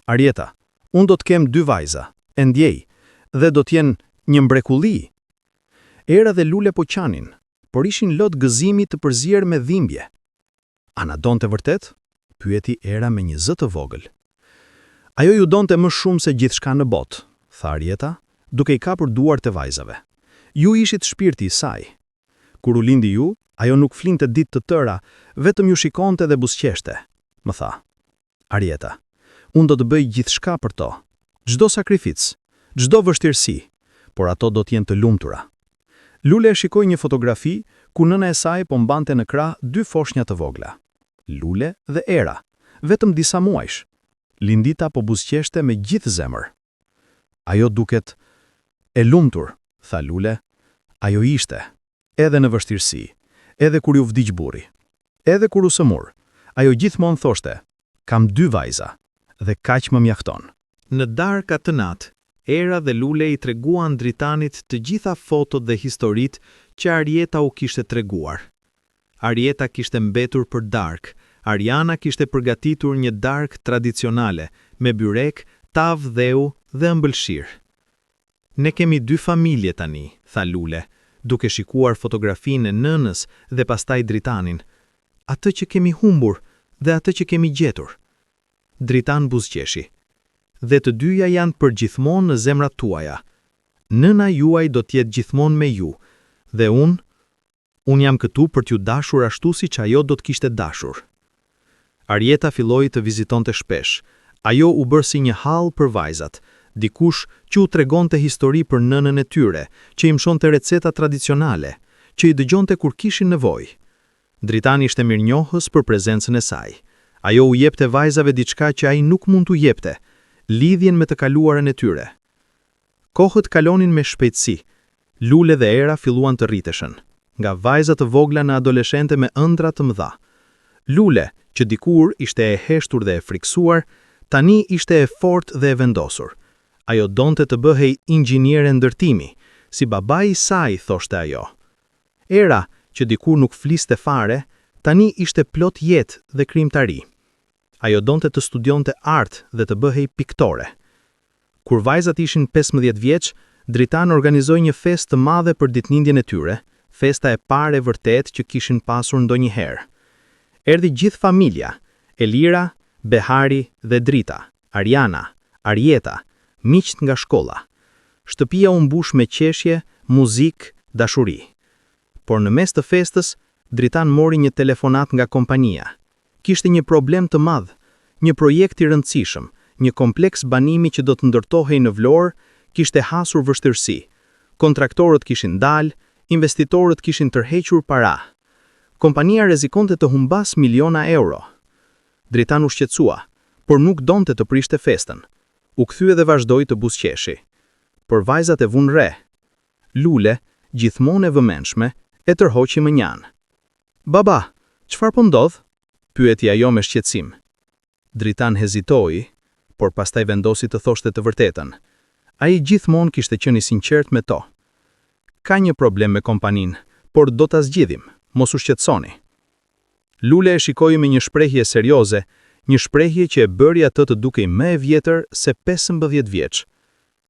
Arieta, unë do të kem 2 vajza, e ndjej, dhe do t'jen një mrekulli. Era dhe Lule po qanin, por ishin lot gëzimi të përzier me dhimbje. A na donte vërtet? Pyeti Era me një zë të vogël. Ajo ju donte më shumë se gjithçka në botë, tha Arieta, duke i kapur duart e vajzave. Ju ishit shpirti i saj. Kur u lindi ju, ajo nuk flinte ditë të tëra, vetëm ju shikonte dhe buzëqeshte, më tha. Arieta, unë do të bëj gjithçka për to. Çdo sakrificë, çdo vështirësi, por ato do të jenë të lumtura. Lule e shikoi një fotografi ku nëna e saj po mbante në krah 2 foshnja të vogla. Lule dhe Era, vetëm disa muajsh. Lindita po buzëqeshte me gjithë zemër. Ajo duket e lumtur, tha Lule. Ajo ishte, edhe në vështirësi, edhe kur ju vdiq burri, edhe kur u sëmur. Ajo gjithmonë thoshte, kam 2 vajza, dhe kaq më mjafton. Në darka të natë, Era dhe Lule i treguan Dritanit të gjitha fotot dhe historit që Arieta u kishte treguar. Arieta kishte mbetur për darkë. Ariana kishte përgatitur një darkë tradicionale, me byrek, tavë dheu dhe ëmbëlsirë. Ne kemi 2 familje tani, tha Lule, duke shikuar fotografinë e nënës dhe pastaj Dritanin. Atë që kemi humbur dhe atë që kemi gjetur. Dritan buzëqeshi. Dhe të dyja janë për gjithmonë në zemrat tuaja. Nëna juaj do t'jetë gjithmonë me ju, dhe unë jam këtu për t'ju dashur ashtu si që ajo do t'kishte dashur. Arieta filloi të vizitonte shpesh. Ajo u bërë si një hall për vajzat, dikush që u tregonte histori për nënën e tyre, që i mësonte receta tradicionale, që i dëgjonte kur kishin nevojë. Dritani ishte mirënjohës për prezencën e saj. Ajo u jepte vajzave diçka që ai nuk mund t'u jepte, lidhjen me të kaluarën e tyre. Kohët kalonin me shpejtësi. Lule dhe Era filluan të rriteshen, nga vajza të vogla në adoleshente me ëndra të mëdha. Lule, që dikur ishte e heshtur dhe e friksuar, tani ishte e fortë dhe e vendosur. Ajo donte të bëhej inxhiniere ndërtimi, si babai i saj, thoshte ajo. Era, që dikur nuk fliste fare, tani ishte plot jetë dhe krijimtari. Ajo donte të studionte art dhe të bëhej piktore. Kur vajzat ishin 15 vjeç, Dritan organizoi një festë të madhe për ditëlindjen e tyre, festa e parë e vërtet që kishin pasur ndonjëherë. Erdhi gjithë familja, Elira, Behari dhe Drita, Ariana, Arieta, miqt nga shkolla. Shtëpia u mbush me qeshje, muzikë, dashuri. Por në mes të festës, Dritan mori një telefonat nga kompania. Kishte një problem të madh, një projekt i rëndësishëm, një kompleks banimi që do të ndërtohej në Vlorë, kishte hasur vështirësi. Kontraktorët kishin dalë, investitorët kishin tërhequr para. Kompania rrezikonte të humbas miliona euro. Dritan u shqetësua, por nuk donte të prishte festën. U kthye dhe vazhdoi të buzëqeshi. Por vajzat e vunë re. Lule, gjithmonë e vëmendshme, e tërhoqi mënjan. "Baba, çfarë po ndodh?" pyeti ajo me shqetësim. Dritan hezitoi, por pastaj vendosi të thoshte të vërtetën. Ai gjithmonë kishte qenë i sinqert me to. "Ka një problem me kompaninë, por do ta zgjidhim, mos u shqetësoni." Lule e shikoi me një shprehje serioze, një shprehje që e bëri atë të dukej më e vjetër se 15 vjeç.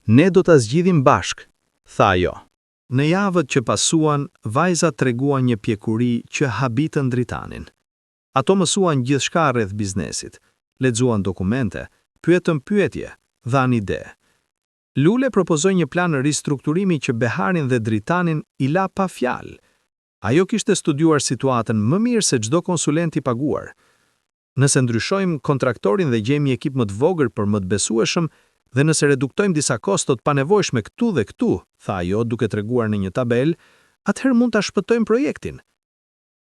"Ne do ta zgjidhim bashk," tha ajo. Në javët që pasuan, vajzat treguan një pjekuri që habitën Dritanin. Ato mësuan gjithçka rreth biznesit, lexuan dokumente, pyetën pyetje, dhanë ide. Lule propozoi një plan ristrukturimi që Beharin dhe Dritanin i la pa fjalë. Ajo kishte studiuar situatën më mirë se çdo konsulent i paguar. "Nëse ndryshojmë kontraktorin dhe gjejmë një ekip më të vogël për më të besueshëm, dhe nëse reduktojmë disa kostot panevojshme këtu dhe këtu," tha ajo duke treguar në një tabel, "atëherë mund ta shpëtojmë projektin."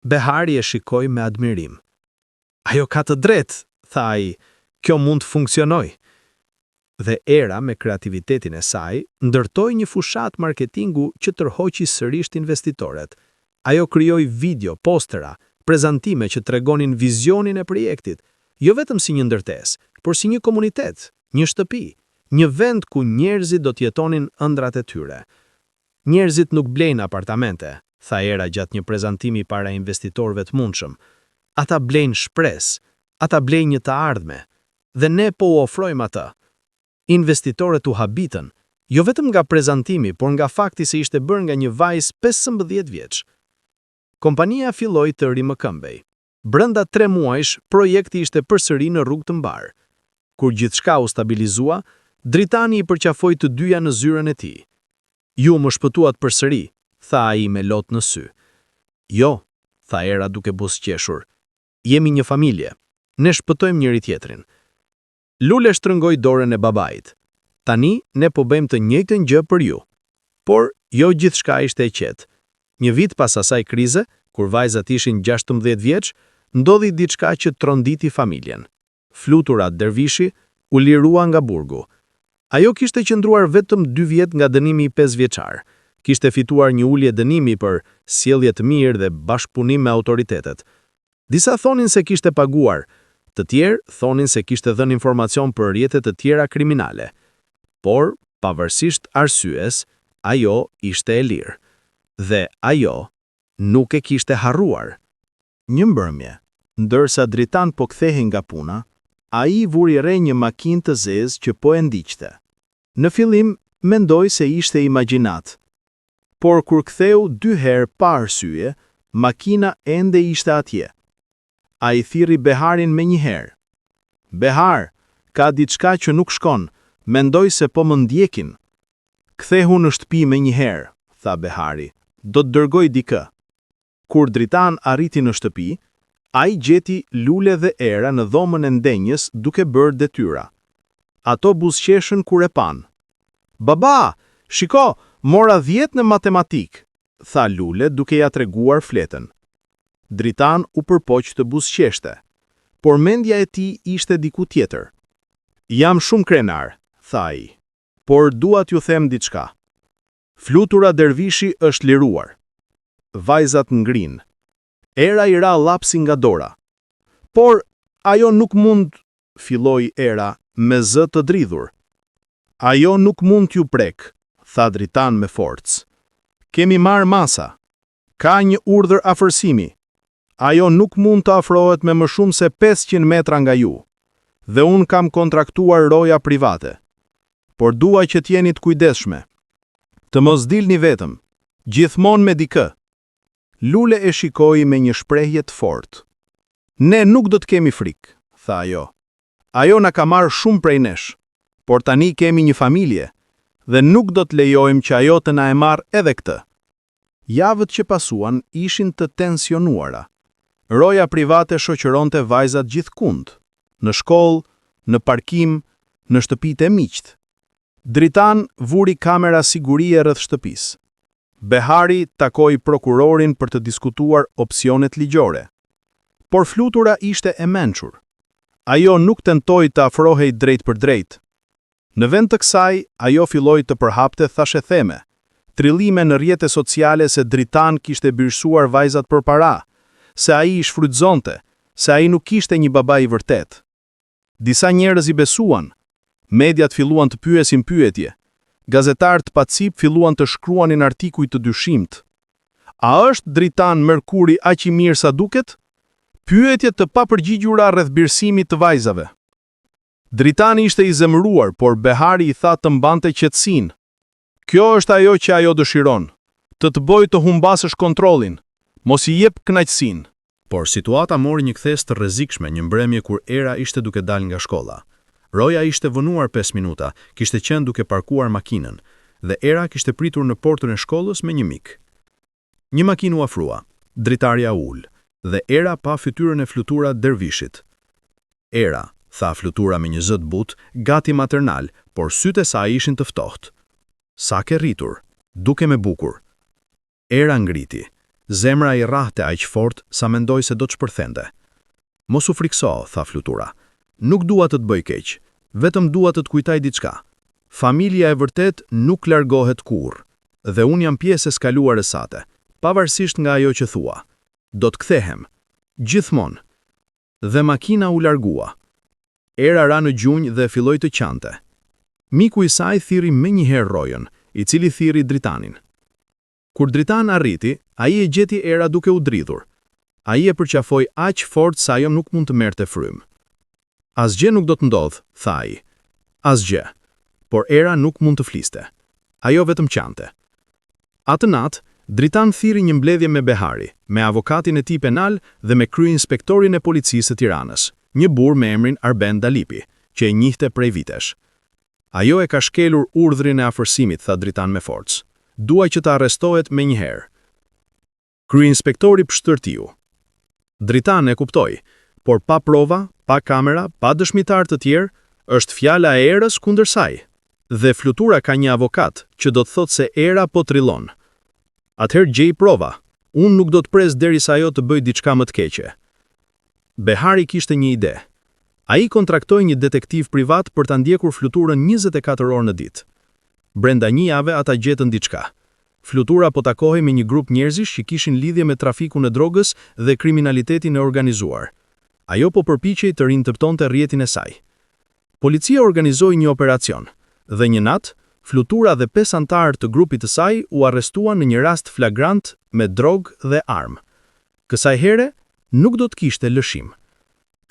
Behari e shikoi me admirim. "Ajo ka të drejtë," tha ai, "kjo mund të funksionojë." Dhe Era, me kreativitetin e saj, ndërtoi një fushat marketingu që tërhoqi sërish investitorët. Ajo krijoi video, postera, prezantime që tregonin vizionin e projektit, jo vetëm si një ndërtesë, por si një komunitet, një shtëpi, një vend ku njerëzit do të jetonin ëndrat e tyre. "Njerëzit nuk blejnë apartamente," tha Era gjatë një prezantimi para investitorëve të mundshëm. "Ata blejnë shpresë, ata blejnë një të ardhme, dhe ne po u ofrojmë atë." Investitorët u habitën, jo vetëm nga prezantimi, por nga fakti se ishte bërë nga një vajzë 15 vjeç. Kompania filloi të rimëkëmbej. Brenda 3 muajsh, projekti ishte përsëri në rrugë të mbar. Kur gjithçka u stabilizua, Dritani i përqafoi të dyja në zyrën e tij. "Ju më shpëtuat përsëri," tha ai me lot në sy. "Jo," tha Era duke buzëqeshur. "Jemi një familje. Ne shpëtojmë njëri tjetrin." Lule shtrëngoi dorën e babait. "Tani ne po bëjmë të njëjtën gjë për ju." Por jo gjithçka ishte e qetë. Një vit pas asaj krize, kur vajzat ishin 16 vjeç, ndodhi diçka që tronditi familjen. Fluturat Dervishi u lirua nga burgu. Ajo kishte qëndruar vetëm 2 vjet nga dënimi i 5 vjeçar. Kishte fituar një ulje dënimi për sjellje të mirë dhe bashkëpunim me autoritetet. Disa thonin se kishte paguar, të tjerë thonin se kishte dhënë informacion për rrjete të tjera kriminale. Por, pavarësisht arsyes, ajo ishte e lirë. Dhe ajo nuk e kishte harruar. Një mbrëmje, ndërsa Dritan po kthehej nga puna, ai vuri re një makinë të zezë që po e ndiqte. Në fillim, mendoi se ishte imagjinat, por kur ktheu 2 herë pa arsye, makina ende ishte atje. Ai thirri Beharin me një herë. Behar, ka diçka që nuk shkon, mendoj se po më ndjekin. Kthehu në shtëpi me një herë, tha Behari, do të dërgoj dikë. Kur Dritan arriti në shtëpi, ai gjeti Lule dhe Era në dhomën e ndenjës duke bërë detyra. Ato buzëqeshën kur e pan. Baba, shiko, mora 10 në matematik, tha Lule duke ja treguar fletën. Dritan u përpoq të buzëqeshte, por mendja e tij ishte diku tjetër. Jam shumë krenar, tha ai, por dua t'ju them diçka. Flutura Dervishi është liruar. Vajzat ngrin. Era i ra lapsi nga dora. Por, ajo nuk mund, filloi Era me zë të dridhur. Ajo nuk mund t'ju prek, tha Dritan me forcë. Kemi marrë masa. Ka një urdhër afërsimi. Ajo nuk mund të afrohet me më shumë se 500 metra nga ju. Dhe unë kam kontraktuar roja private. Por dua që t'jeni të kujdesshme. Të mos dilni vetëm, gjithmonë me dikë. Lule e shikoi me një shprehje të fortë. Ne nuk do të kemi frikë, tha ajo. Ajo na ka marrë shumë prej nesh, por tani kemi një familje, dhe nuk do të lejojmë që ajo të na e marrë edhe këtë. Javët që pasuan ishin të tensionuara. Roja private shoqëronte vajzat gjithkund, në shkollë, në parkim, në shtëpitë e miqt. Dritan vuri kamera sigurie rreth shtëpisë. Behari takoi prokurorin për të diskutuar opsionet ligjore. Por flutura ishte e mençur. Ajo nuk tentoi të afrohej drejt për drejt. Në vend të kësaj, ajo filloi të përhapte thashetheme, trillime në rrjete sociale se Dritan kishte byrësuar vajzat për para, se ai i shfrytëzonte, se ai nuk kishte një baba i vërtet. Disa njerëz i besuan, mediat filluan të pyesin pyetje, gazetarët pacip filluan të shkruanin artikuj të dyshimt. A është Dritan Merkuri aq i mirë sa duket? Pyetje të papërgjigjura rreth birësimit të vajzave. Dritani ishte i zemëruar, por Behari i tha të mbante qetësinë. Kjo është ajo që ajo dëshiron, të bëjë të humbasësh kontrollin, mos i jep kënaqësinë. Por situata mori një kthes të rrezikshme një mbrëmje kur Era ishte duke dalë nga shkolla. Roja ishte vënuar 5 minuta, kishte qenë duke parkuar makinën, dhe Era kishte pritur në portën e shkollës me një mik. Një makinë u afrua, dritarja ul, dhe Era pa fytyrën e Flutura Dervishit. Era, tha Flutura me një zë të butë, gati maternal, por sytë e saj ishin të ftohtë. Sa ke rritur, duke me bukur. Era ngriti, zemra i rrahte aq fort sa mendoi se do të shpërthente. Mos u frikso, tha Flutura. Nuk dua të të bëj keq, vetëm dua të të kujtaj diçka. Familja e vërtet nuk largohet kurrë, dhe unë jam pjesë e skaluar e sate, pavarësisht nga ajo që thua. Do të kthehem, gjithmonë. Dhe makina u largua. Era ra në gjunjë dhe filloi të qante. Miku i saj thirri me një herë Rojën, i cili thirri Dritanin. Kur Dritan arriti, ai e gjeti Era duke u dridhur. Ai e përqafoi aq fort sa ajo nuk mund të merrte frymë. Asgjë nuk do të ndodh, tha ai. Asgjë. Por Era nuk mund të fliste. Ajo vetëm qante. Atë natë, Dritan thirri një mbledhje me Behari, me avokatin e tij penal dhe me kryeinspektorin e policisë së Tiranës, një burr me emrin Arben Dalipi, që e njihte prej vitesh. Ajo e ka shkelur urdhrin e afërsimit, tha Dritan me forcë. Duaj që të arrestohet me një herë. Kryeinspektori pështërtiu. Dritan e kuptoi, por pa prova, pa kamera, pa dëshmitar të tjerë, është fjala e Erës kundër saj. Dhe Flutura ka një avokat që do të thotë se Era po trillon. Atëherë gjej prova. Unë nuk do të pres derisa ajo të bëjë diçka më të keqe. Behari kishte një ide. Ai kontraktoi një detektiv privat për ta ndjekur Fluturën 24 orë në ditë. Brenda një jave ata gjetën diçka. Flutura po takohej me një grup njerëzish që kishin lidhje me trafikun e drogës dhe kriminalitetin e organizuar. Ajo po përpiqej të rinjtëptonte rrjetin e saj. Policia organizoi një operacion, dhe një natë, Flutura dhe 5 antarë të grupit të saj u arrestuan në një rast flagrant me drogë dhe armë. Kësaj here, nuk do të kishte lëshim.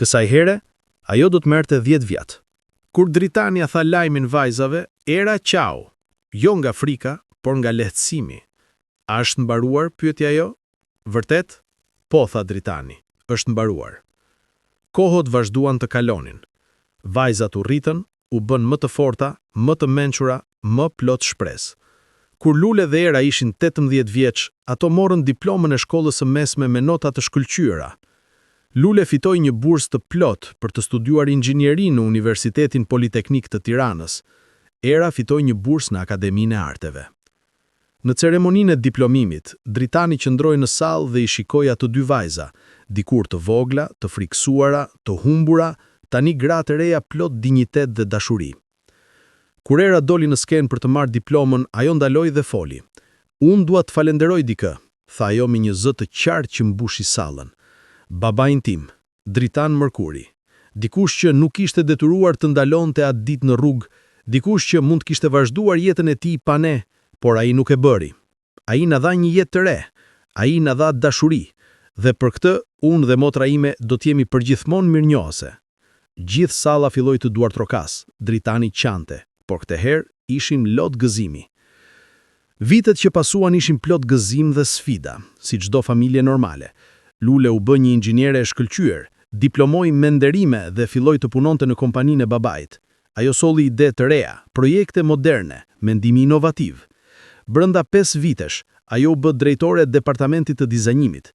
Kësaj here, ajo do të merrte 10 vjet. Kur Dritania tha lajmin vajzave, era qau, jo nga frika, por nga lehtësimi. A është mbaruar, pyeti ajo? Vërtet? Po, tha Dritani, është mbaruar. Kohët vazhduan të kalonin. Vajzat u rritën, u bën më të forta, më të mençura, më plot shpresë. Kur Lule dhe Era ishin 18 vjeç, ato morën diplomën e shkollës së mesme me nota të shkëlqyera. Lule fitoi një bursë të plot për të studiuar inxhinieri në Universitetin Politeknik të Tiranës. Era fitoi një bursë në Akademinë e Arteve. Në ceremoninë e diplomimit, Dritani qëndroi në sallë dhe i shikoi ato dy vajza, dikur të vogla, të friksuara, të humbura, tani gra të reja plot dinjitet dhe dashuri. Kur Era doli në skenë për të marrë diplomën, ajo ndaloi dhe foli. Unë dua të falenderoj dikë, tha ajo me një zë të qartë që mbushi sallën. Babain tim, Dritan Mërkuri. Dikush që nuk ishte detyruar të ndalonte atë ditë në rrugë, dikush që mund të kishte vazhduar jetën e tij pa ne, por ai nuk e bëri. Ai na dha një jetë të re, ai na dha dashuri, dhe për këtë unë dhe motra ime do të jemi përgjithmonë mirënjohëse. Gjithë salla filloi të duartrokas, Dritani qante, por këtë herë ishim lot gëzimi. Vitet që pasuan ishin plot gëzim dhe sfida, si çdo familje normale. Lule u bë një inxhiniere e shkëlqyer, diplomoi me nderime dhe filloi të punonte në kompaninë e babait. Ajo solli ide të reja, projekte moderne, mendimi inovativ. Brenda 5 vitesh, ajo u bë drejtore e departamentit të dizajnimit.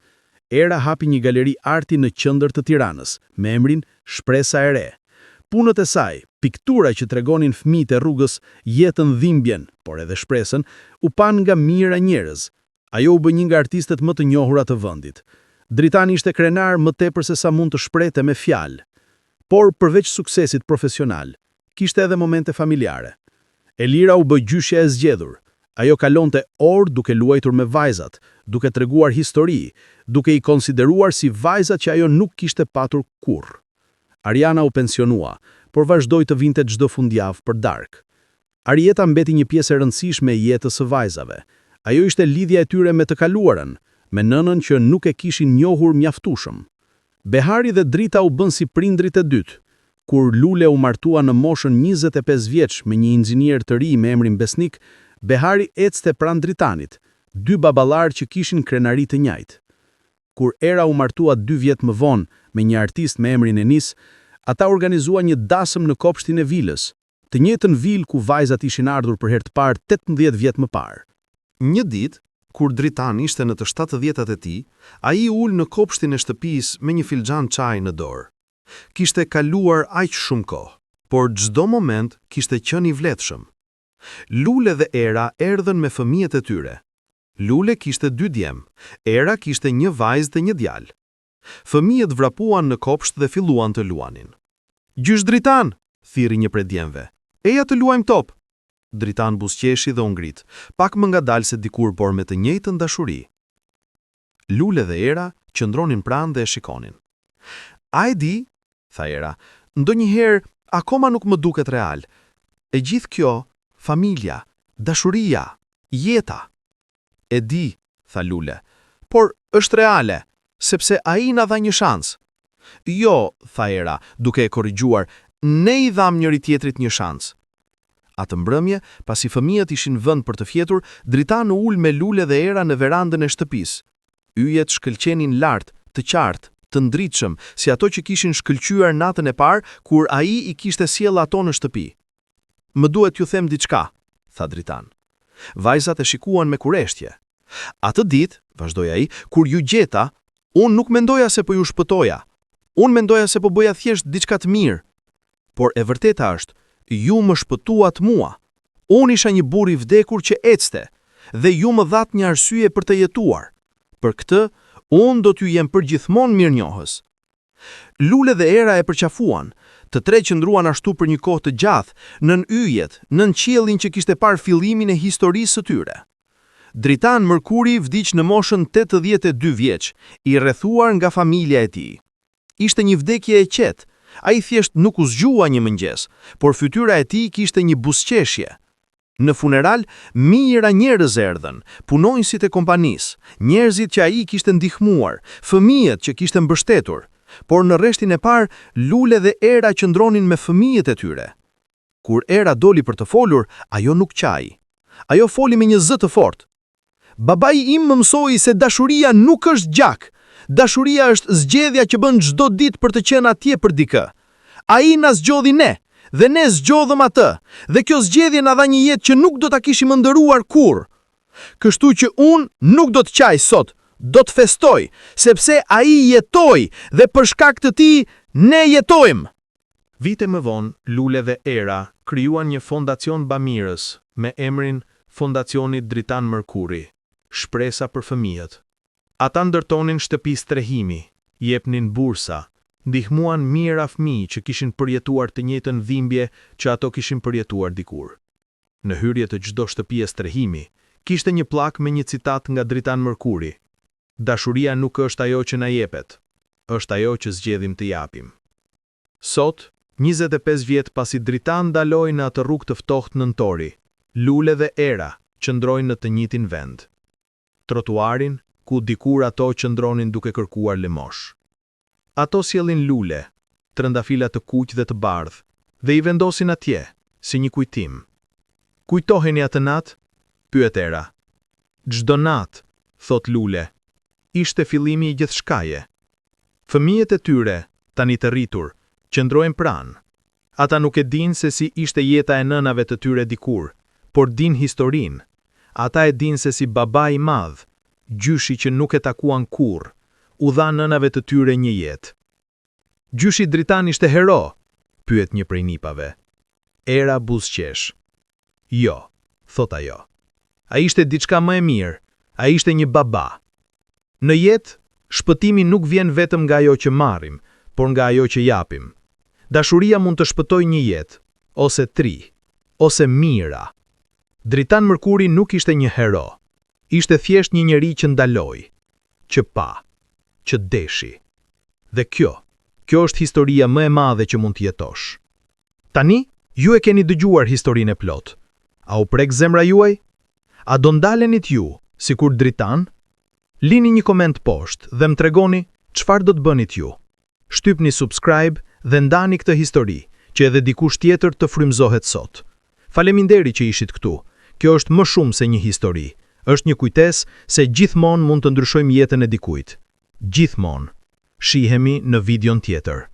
Era hapi një galeri arti në qendër të Tiranës, me emrin Shpresa e Re. Punët e saj, piktura që tregonin fëmijët e rrugës, jetën dhimbjen, por edhe shpresën, u pan nga mijëra njerëz. Ajo u bë një nga artistët më të njohura të vendit. Dritani ishte krenar më tepër se sa mund të shprehte me fjalë. Por përveç suksesit profesional, kishte edhe momente familjare. Elira u bë gjyshja e zgjedhur. Ajo kalonte orë duke luajtur me vajzat, duke treguar histori, duke i konsideruar si vajzat që ajo nuk kishte patur kurrë. Ariana u pensionua, por vazhdoi të vinte çdo fundjavë për darkë. Arieta mbeti një pjesë e rëndësishme e jetës së vajzave. Ajo ishte lidhja e tyre me të kaluarën, me nënën që nuk e kishin njohur mjaftueshëm. Behari dhe Drita u bën si prindrit e dytë. Kur Lule u martua në moshën 25 vjeç me një inxhinier të ri me emrin Besnik, Behari ecte pranë Dritanit, dy baballar që kishin krenari të njëjtë. Kur Era u martua 2 vjet më vonë me një artist me emrin Enis, ata organizua një dasëm në kopshtin e vilës, të njëjtën vilë ku vajzat ishin ardhur për herë të parë 18 vjet më parë. Një ditë, kur Dritani ishte në të 70-tat e tij, ai ul në kopshtin e shtëpisë me një filxhan çaji në dorë. Kishte kaluar aq shumë kohë, por çdo moment kishte qenë i vletshëm. Lule dhe Era erdhën me fëmijët e tyre. Lule kishte 2 djem, Era kishte një vajzë dhe një djalë. Fëmijët vrapuan në kopsht dhe filluan të luanin. "Gjysh Dritan!" thiri një prej djemve. "Eja të luajmë top!" Dritan buzëqeshi dhe u ngrit, pak më ngadalë se dikur, por me të njëjtën dashuri. Lule dhe Era qëndronin pranë dhe e shikonin. "A e di," tha Era, "ndonjëherë akoma nuk më duket real. E gjithë kjo, familja, dashuria, jeta." "E di," tha Lule, "por është reale, sepse ai na dha një shans." "Jo," tha Era, duke e korrigjuar, "ne i dham njëri tjetrit një shans." Atë mbrëmje, pasi fëmijët ishin vënë për të fjetur, Dritan u ul me Lule dhe Era në verandën e shtëpisë. Yjet shkëlqenin lart, të qartë, të ndritshëm, si ato që kishin shkëlqyer natën e parë kur ai i kishte sjellë ato në shtëpi. "Më duhet t'ju them diçka," tha Dritan. Vajzat e shikuan me kureshtje. "Atë ditë," vazhdoi ai, "kur ju gjeta, unë nuk mendoja se po ju shpëtoja. Unë mendoja se po bëja thjesht diçka të mirë. Por e vërteta është, ju më shpëtuat mua. Unë isha një burr i vdekur që ecte, dhe ju më dhat një arsye për të jetuar. Për këtë, unë do t'ju jem përgjithmonë mirënjohës." Lule dhe Era e përqafuan. Të tre qëndruan ashtu për një kohë të gjatë, nën yjet, nën qiellin që kishte parë fillimin e historisë së tyre. Dritan Mërkuri vdiq në moshën 82 vjeç, i rrethuar nga familja e tij. Ishte një vdekje e qetë. Ai thjesht nuk u zgjua një mëngjes, por fytyra e tij kishte një buzëqeshje. Në funeral, mijëra njerëz erdhën, punonjësit e kompanisë, njerëzit që ai kishte ndihmuar, fëmijët që kishte mbështetur, por në rreshtin e parë, Lule dhe Era qëndronin me fëmijët e tyre. Kur Era doli për të folur, ajo nuk qaj. Ajo foli me një zë të fortë. Babai im më mësoi se dashuria nuk është gjak. Dashuria është zgjedhja që bën çdo ditë për të qenë atje për dikë. Ai na zgjodhi ne, dhe ne zgjodhëm atë, dhe kjo zgjedhje na dha një jetë që nuk do ta kishim ndëruar kurrë. Kështu që unë nuk do të qaj sot, do të festoj, sepse ai jetoi dhe për shkak të tij ne jetojmë. Vite më vonë, Lule dhe Era krijuan një fondacion bamirës me emrin Fondacioni Dritan Mërkuri, shpresa për fëmijët. Ata ndërtonin shtëpi strehimi, jepnin bursa, ndihmuan mijëra fëmijë që kishin përjetuar të njëjtën dhimbje që ato kishin përjetuar dikur. Në hyrje të çdo shtëpie strehimi, kishte një pllak me një citat nga Dritan Mërkuri: Dashuria nuk është ajo që na jepet, është ajo që zgjedhim të japim. Sot, 25 vjet pasi Dritan ndaloi në atë rrugë të ftohtë nëntori, Lule dhe Era qëndrojnë në të njëjtin vend. Trotuarin ku dikur ato qëndronin duke kërkuar lëmosh. Ato sjellin lule, trëndafila të kuq dhe të bardhë, dhe i vendosin atje, si një kujtim. Kujtoheni atë natë? Pyet Era. Çdo natë, thot Lule, ishte fillimi i gjithçkaje. Fëmijët e tyre, tani të rritur, qëndrojnë pranë. Ata nuk e dinë se si ishte jeta e nënave të tyre dikur, por din historinë. Ata e dinë se si baba i madh, gjyshi që nuk e takuan kurrë, u dha nënave të tyre një jetë. Gjyshi Dritan ishte hero, pyet një prej nipave. Era buzëqesh. Jo, thot ajo. A ishte diçka më e mirë, a ishte një baba. Në jetë, shpëtimi nuk vjen vetëm nga ajo që marrim, por nga ajo që japim. Dashuria mund të shpëtojë një jetë, ose 3, ose mijëra. Dritan Mërkuri nuk ishte një hero. Ishte thjesht një njeri që ndaloi, që pa, që deshi. Dhe kjo është historia më e madhe që mund të jetosh. Tani, ju e keni dëgjuar historinë e plot. A u prek zemra juaj? A do ndalenit ju, sikur Dritan? Lini një koment poshtë dhe më tregoni çfarë do të bënit ju. Shtypni subscribe dhe ndani këtë histori, që edhe dikush tjetër të frymëzohet sot. Faleminderit që ishit këtu. Kjo është më shumë se një histori. Është një kujtesë se gjithmonë mund të ndryshojmë jetën e dikujt. Gjithmonë. Shihemi në videon tjetër.